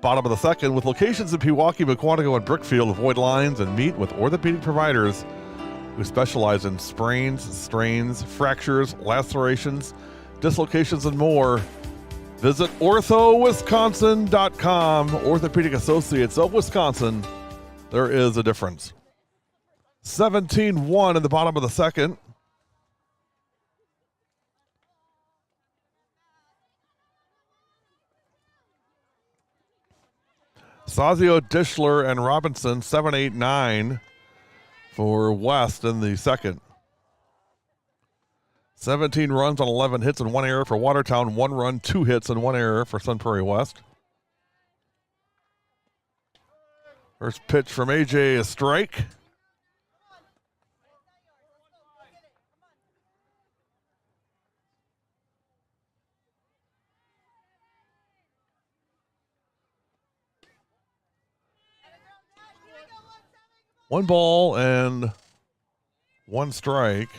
Bottom of the second, with locations in Pewaukee, McQuantico, and Brookfield. Avoid lines and meet with orthopedic providers who specialize in sprains, strains, fractures, lacerations, dislocations, and more. Visit orthowisconsin.com. Orthopedic Associates of Wisconsin. There is a difference. 17-1 in the bottom of the second. Sazio, Dishler, and Robinson, 7, 8, 9 for West in the second. 17 runs on 11 hits and 1 error for Watertown. 1 run, 2 hits, and 1 error for Sun Prairie West. First pitch from AJ, a strike. 1 ball and 1 strike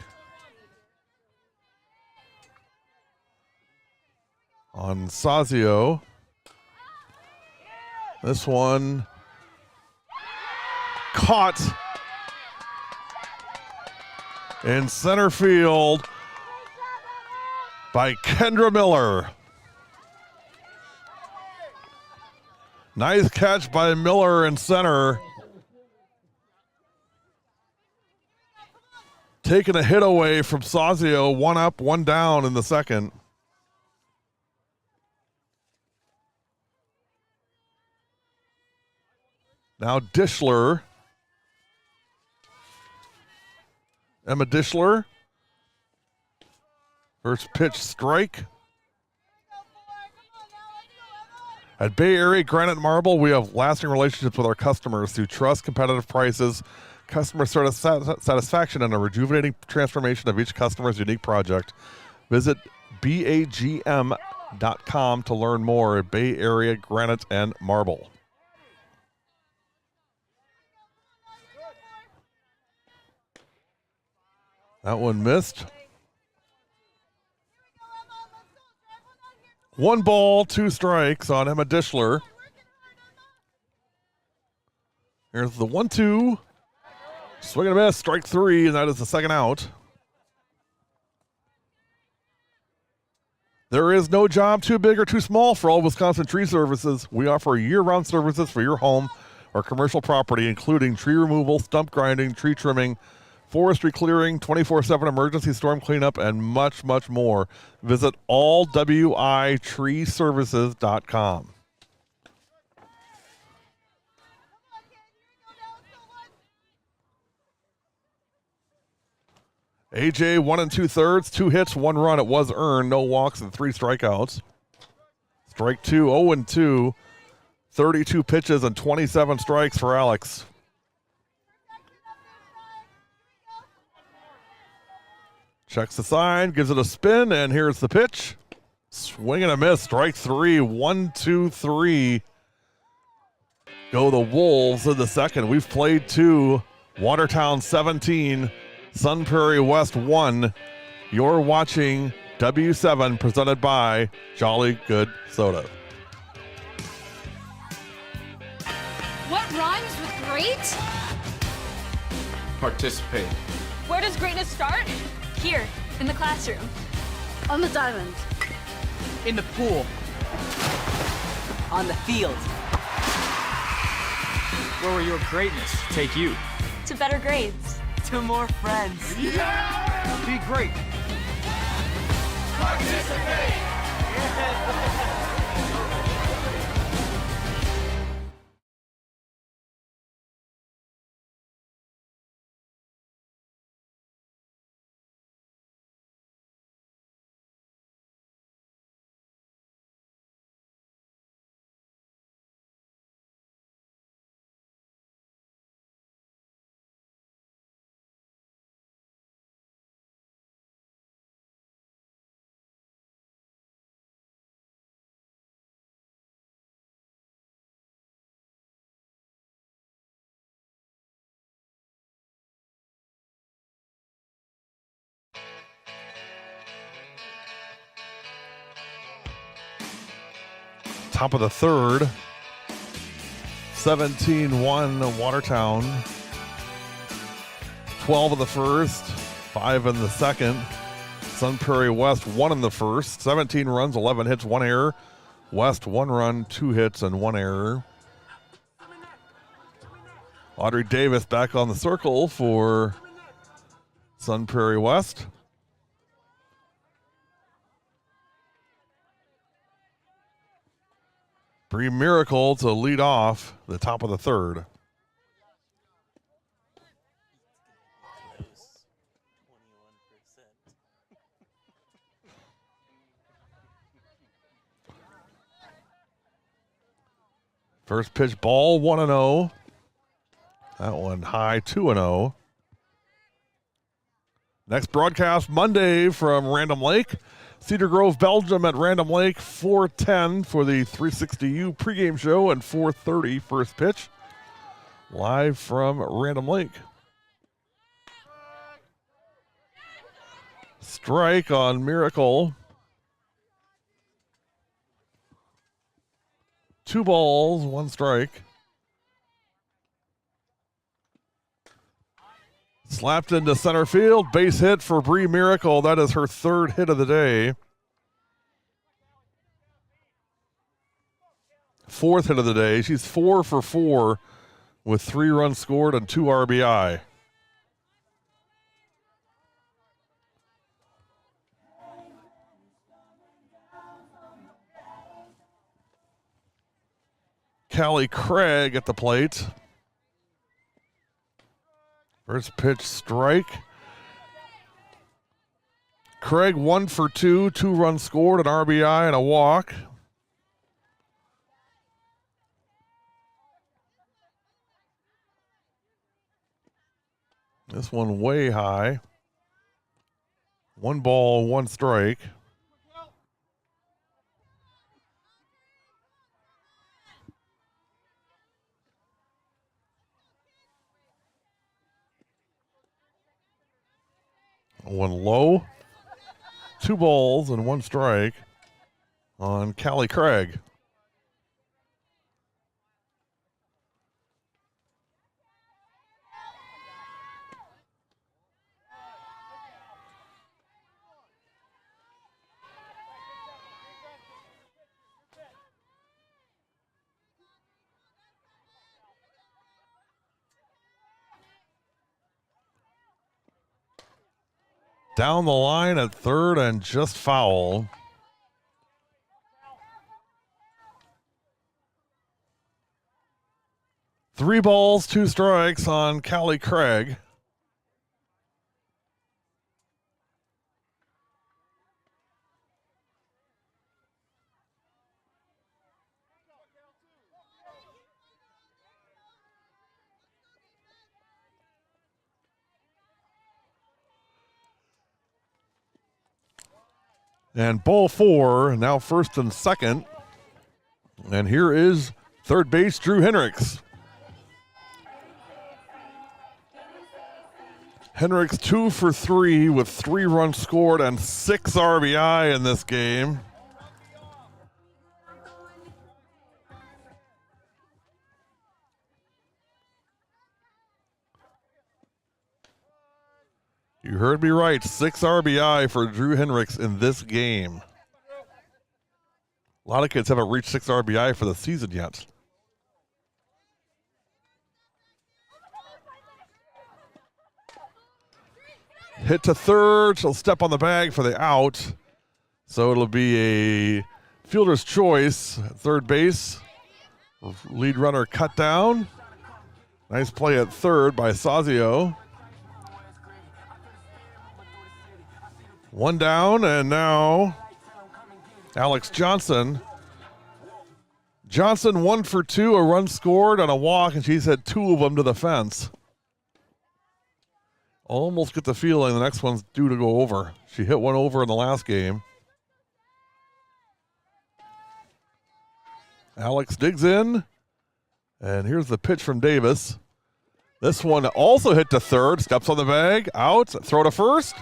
on Sazio. This one caught in center field by Kendra Miller. Nice catch by Miller in center. Taking a hit away from Sazio, 1 up, 1 down in the second. Now Dishler. Emma Dishler. First pitch strike. At Bay Area Granite Marble, we have lasting relationships with our customers through trust, competitive prices, customer satisfaction, and a rejuvenating transformation of each customer's unique project. Visit BAGM.com to learn more at Bay Area Granite and Marble. That one missed. 1 ball, 2 strikes on Emma Dishler. Here's the 1-2. Swing and a miss, strike 3, and that is the second out. There is no job too big or too small for all Wisconsin Tree Services. We offer year-round services for your home or commercial property, including tree removal, stump grinding, tree trimming, forestry clearing, 24/7 emergency storm cleanup, and much, much more. Visit allwitreeservices.com. AJ 1 2/3, 2 hits, 1 run. It was earned, no walks and 3 strikeouts. Strike 2, 0-2, 32 pitches and 27 strikes for Alex. Checks the sign, gives it a spin, and here's the pitch. Swing and a miss, strike 3, 1-2-3. Go the Wolves in the second. We've played 2, Watertown 17, Sun Prairie West 1. You're watching W7 presented by Jolly Good Soda. What rhymes with great? Participate. Where does greatness start? Here, in the classroom. On the diamond. In the pool. On the field. Where will your greatness take you? To better grades. To more friends. Yeah! Be great. Participate! Top of the third. 17-1 Watertown. 12 in the first, 5 in the second. Sun Prairie West 1 in the first. 17 runs, 11 hits, 1 error. West 1 run, 2 hits, and 1 error. Audrey Davis back on the circle for Sun Prairie West. Bree Miracle to lead off the top of the third. First pitch ball, 1-0. That one high, 2-0. Next broadcast Monday from Random Lake. Cedar Grove, Belgium at Random Lake, 4:10 for the 360U pregame show and 4:30 first pitch. live from Random Lake. Strike on Miracle. 2 balls, 1 strike. Slapped into center field. Base hit for Bree Miracle. That is her 3rd hit of the day. 4th hit of the day. She's 4 for 4 with 3 runs scored and 2 RBI. Callie Craig at the plate. First pitch strike. Craig 1 for 2, 2 runs scored, an RBI and a walk. This one way high. 1 ball, 1 strike. One low, 2 balls and 1 strike on Callie Craig. Down the line at 3rd and just foul. Three balls, 2 strikes on Callie Craig. And ball 4, now 1st and 2nd. And here is third base, Drew Hendricks. Hendricks 2 for 3 with 3 runs scored and 6 RBI in this game. You heard me right, 6 RBI for Drew Hendricks in this game. A lot of kids haven't reached 6 RBI for the season yet. Hit to 3rd, she'll step on the bag for the out. So it'll be a fielder's choice at 3rd base. Lead runner cut down. Nice play at 3rd by Sazio. 1 down, and now Alex Johnson. Johnson 1 for 2, a run scored and a walk, and she's had 2 of them to the fence. Almost get the feeling the next one's due to go over. She hit one over in the last game. Alex digs in, and here's the pitch from Davis. This one also hit to 3rd, steps on the bag, out, throw to 1st.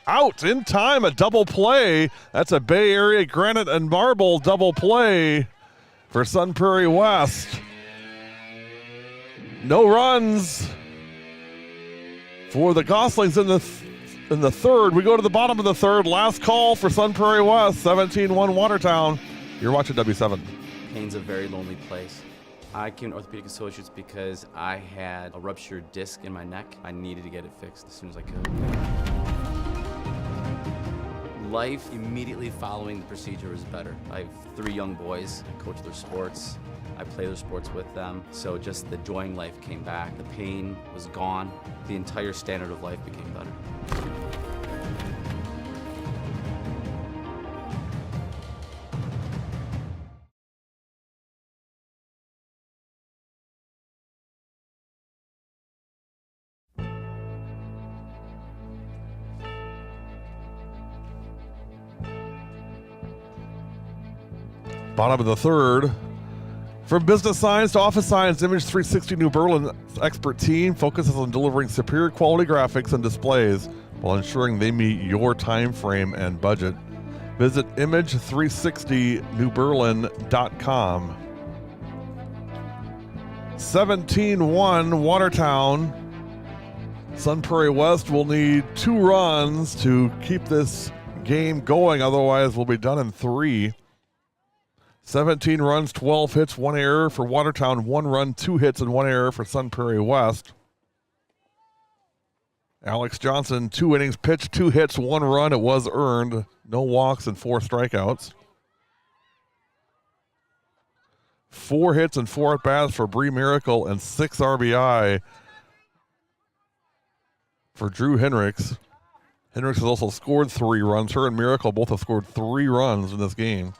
Out in time, a double play. That's a Bay Area Granite and Marble double play for Sun Prairie West. No runs for the Goslings in the 3rd. We go to the bottom of the 3rd. Last call for Sun Prairie West, 17-1 Watertown. You're watching W7. Pain's a very lonely place. I came to Orthopedic Associates because I had a ruptured disc in my neck. I needed to get it fixed as soon as I could. Life immediately following the procedure was better. I have 3 young boys. I coach their sports. I play their sports with them. So just the joy in life came back. The pain was gone. The entire standard of life became better. Bottom of the 3rd. From business signs to office signs, Image 360 New Berlin's expert team focuses on delivering superior quality graphics and displays while ensuring they meet your time frame and budget. Visit image360newberlin.com. 17-1 Watertown. Sun Prairie West will need 2 runs to keep this game going, otherwise we'll be done in 3. 17 runs, 12 hits, 1 error for Watertown, 1 run, 2 hits, and 1 error for Sun Prairie West. Alex Johnson, 2 innings pitched, 2 hits, 1 run. It was earned. No walks and 4 strikeouts. 4 hits and 4 at-bats for Bree Miracle and 6 RBI for Drew Hendricks. Hendricks has also scored 3 runs. Her and Miracle both have scored 3 runs in this game.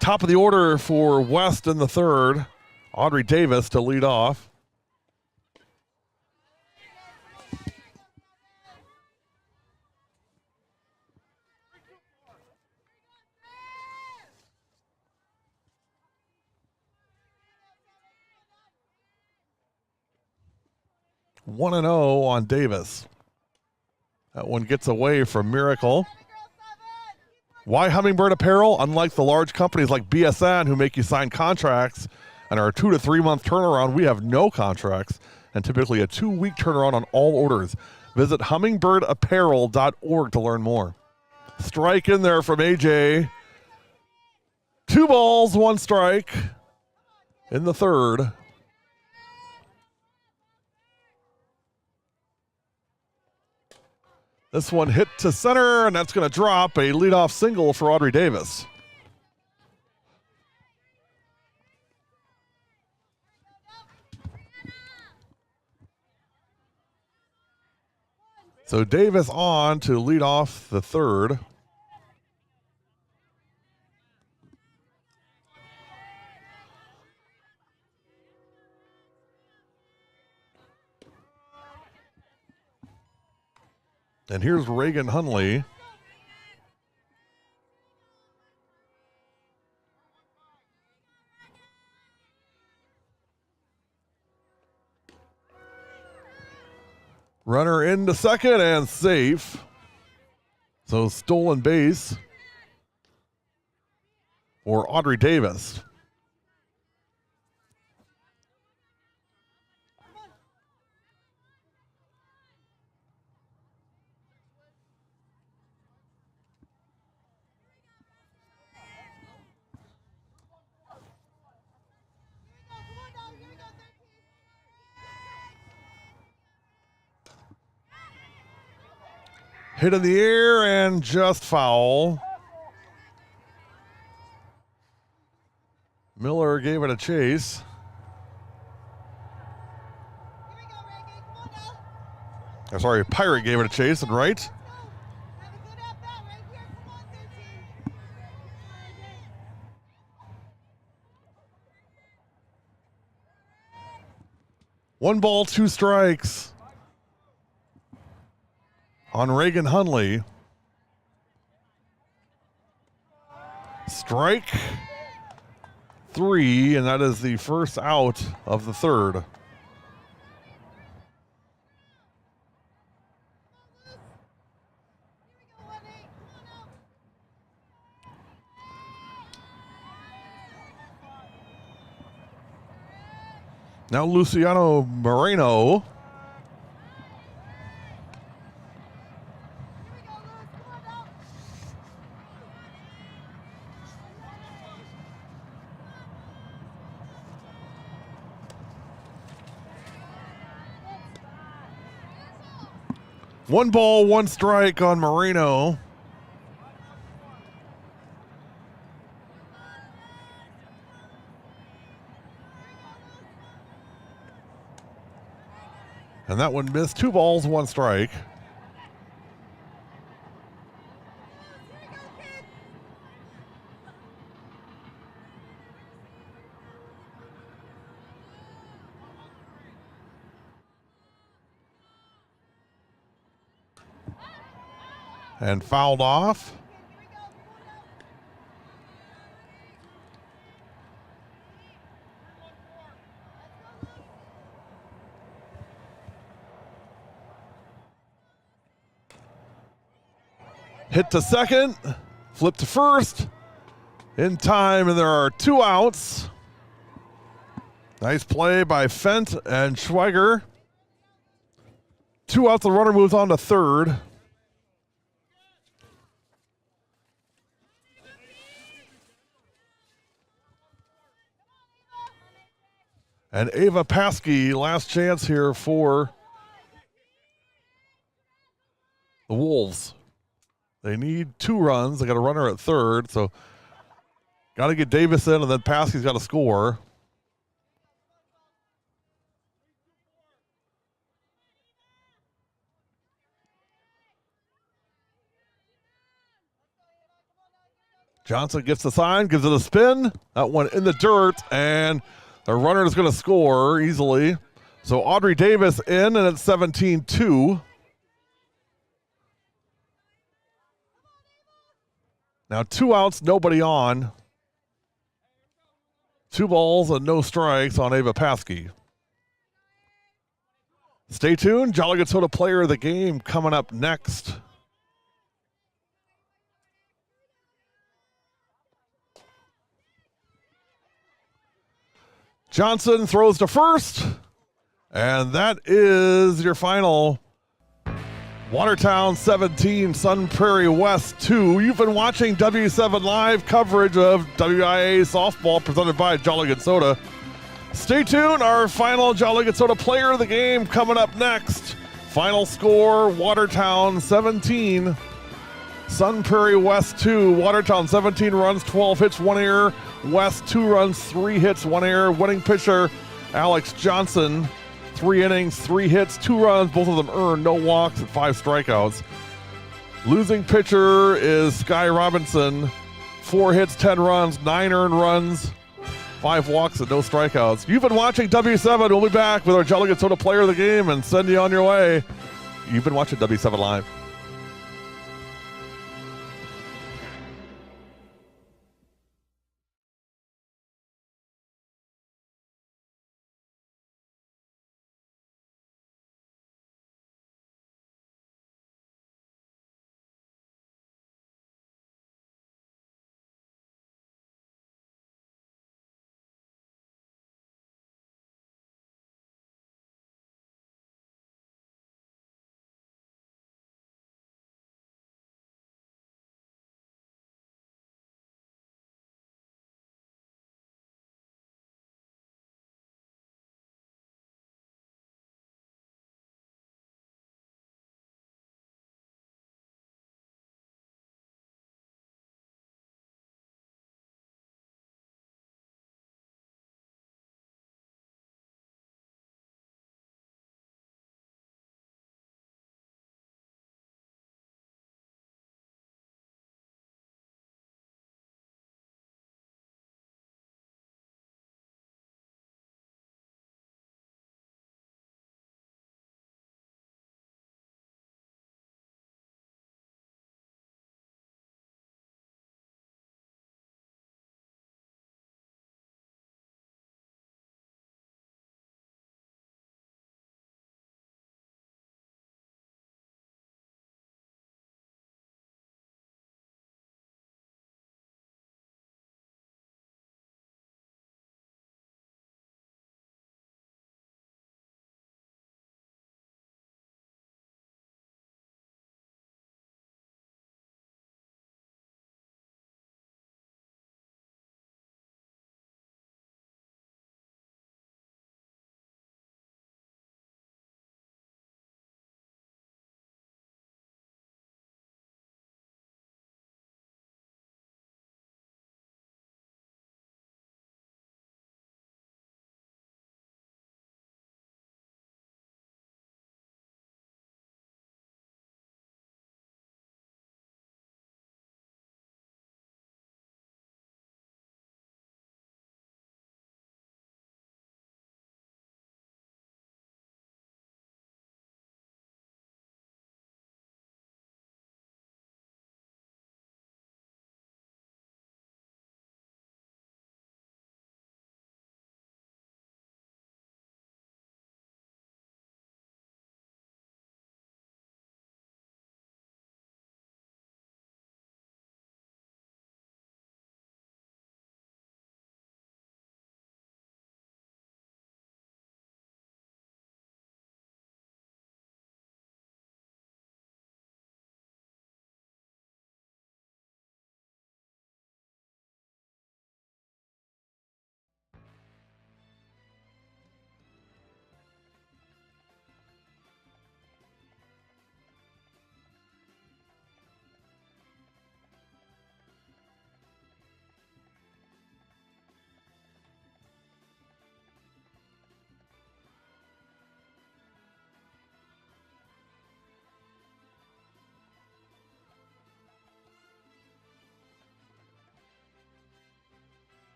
Top of the order for West in the third. Audrey Davis to lead off. One and 0 on Davis. That one gets away from Miracle. Why Hummingbird Apparel? Unlike the large companies like BSN who make you sign contracts and are a 2 to 3 month turnaround, we have no contracts and typically a 2-week turnaround on all orders. Visit hummingbirdaPparel.org to learn more. Strike in there from AJ. 2 balls, 1 strike in the third. This one hit to center, and that's going to drop a leadoff single for Audrey Davis. So Davis on to lead off the third. And here's Reagan Hunley. Runner into second and safe. So stolen base for Audrey Davis. Hit in the air and just foul. Miller gave it a chase. I'm sorry, Pirate gave it a chase and right. One ball, 2 strikes on Reagan Hunley. Strike 3, and that is the first out of the third. Now Luciano Moreno. One ball, 1 strike on Moreno. And that one missed. 2 balls, 1 strike. And fouled off. Hit to second, flip to first. In time, and there are 2 outs. Nice play by Fent and Schweiger. 2 outs, the runner moves on to third. And Ava Paskey, last chance here for the Wolves. They need 2 runs. They got a runner at third, so got to get Davis in, and then Paskey's got to score. Johnson gets the sign, gives it a spin. That one in the dirt, and the runner is going to score easily. So Audrey Davis in, and it's 17-2. Now 2 outs, nobody on. 2 balls and no strikes on Ava Paskey. Stay tuned. Jolly Good Soda Player of the Game coming up next. Johnson throws to first, and that is your final. Watertown 17, Sun Prairie West 2. You've been watching W7 Live coverage of WIA softball presented by Jolly Good Soda. Stay tuned. Our final Jolly Good Soda Player of the Game coming up next. Final score, Watertown 17, Sun Prairie West 2. Watertown 17 runs, 12 hits, 1 error. West 2 runs, 3 hits, 1 error. Winning pitcher, Alex Johnson. 3 innings, 3 hits, 2 runs, both of them earned, no walks and 5 strikeouts. Losing pitcher is Sky Robinson. 4 hits, 10 runs, 9 earned runs, 5 walks and no strikeouts. You've been watching W7. We'll be back with our Jolly Good Soda Player of the Game and send you on your way. You've been watching W7 Live.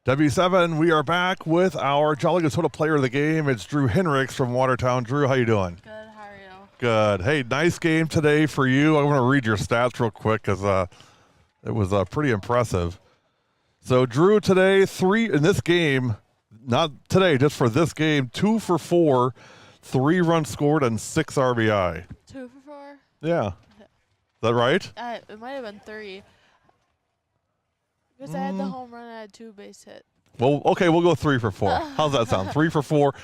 W7, we are back with our Jolly Good Soda player of the game. It's Drew Henricks from Watertown. Drew, how you doing? Good, how are you? Good. Hey, nice game today for you. I want to read your stats real quick because it was pretty impressive. So, Drew, today, 3 in this game, not today, just for this game, 2 for 4, 3 runs scored, and 6 RBI. 2 for 4? Yeah. Is that right? It might have been 3. Because I had the home run and I had 2 base hits. Well, okay, we'll go 3 for 4. How's that sound? 3 for 4.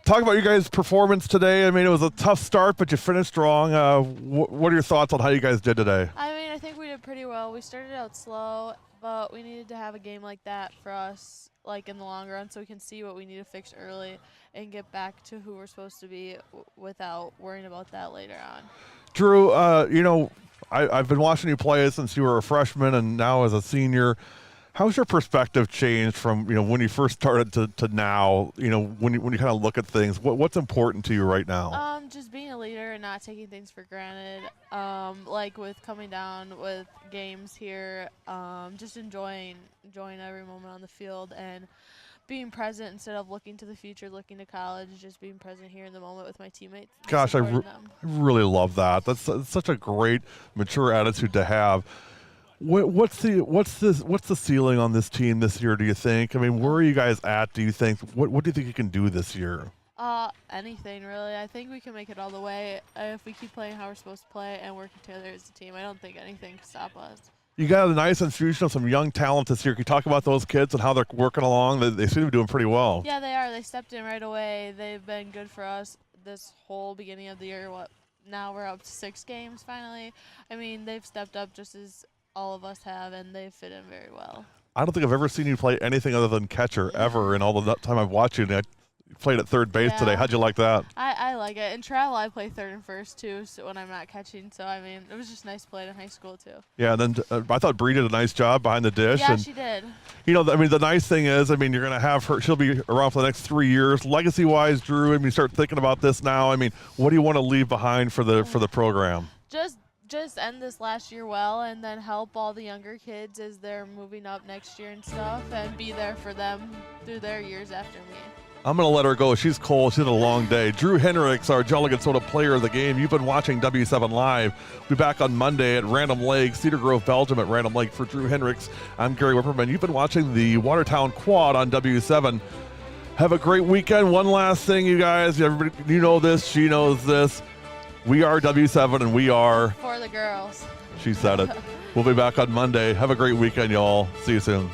Talk about you guys' performance today. I mean, it was a tough start, but you finished strong. What are your thoughts on how you guys did today? I mean, I think we did pretty well. We started out slow, but we needed to have a game like that for us, like in the long run, so we can see what we need to fix early and get back to who we're supposed to be without worrying about that later on. Drew, I've been watching you play since you were a freshman and now as a senior. How's your perspective changed from when you first started to now? When you kind of look at things, what's important to you right now? Just being a leader and not taking things for granted. Like with coming down with games here, just enjoying every moment on the field and being present instead of looking to the future, looking to college, just being present here in the moment with my teammates. Gosh, I really love that. That's such a great, mature attitude to have. What's the ceiling on this team this year, do you think? I mean, where are you guys at, do you think? What do you think you can do this year? Anything, really. I think we can make it all the way if we keep playing how we're supposed to play and working together as a team. I don't think anything can stop us. You got a nice infusion of some young talent this year. Can you talk about those kids and how they're working along? They seem to be doing pretty well. Yeah, they are. They stepped in right away. They've been good for us this whole beginning of the year. Now we're up to 6 games finally. I mean, they've stepped up just as all of us have, and they fit in very well. I don't think I've ever seen you play anything other than catcher ever in all the time I've watched you. You played at third base today. How'd you like that? I like it. In travel, I play third and first, too, so when I'm not catching. So, I mean, it was just nice to play in high school, too. Yeah, and then I thought Bree did a nice job behind the dish. Yeah, and, she did. I mean, the nice thing is, I mean, you're going to have her. She'll be around for the next 3 years. Legacy-wise, Drew, I mean, start thinking about this now. I mean, what do you want to leave behind for the program? Just end this last year well and then help all the younger kids as they're moving up next year and stuff and be there for them through their years after me. I'm going to let her go. She's cold. She's had a long day. Drew Henricks, our Jolly Good Soda player of the game. You've been watching W7 Live. We'll be back on Monday at Random Lake, Cedar Grove, Belgium at Random Lake. For Drew Henricks, I'm Gary Whipperman. You've been watching the Watertown Quad on W7. Have a great weekend. One last thing, you guys. Everybody, you know this. She knows this. We are W7 and we are for the girls. She said it. We'll be back on Monday. Have a great weekend, y'all. See you soon.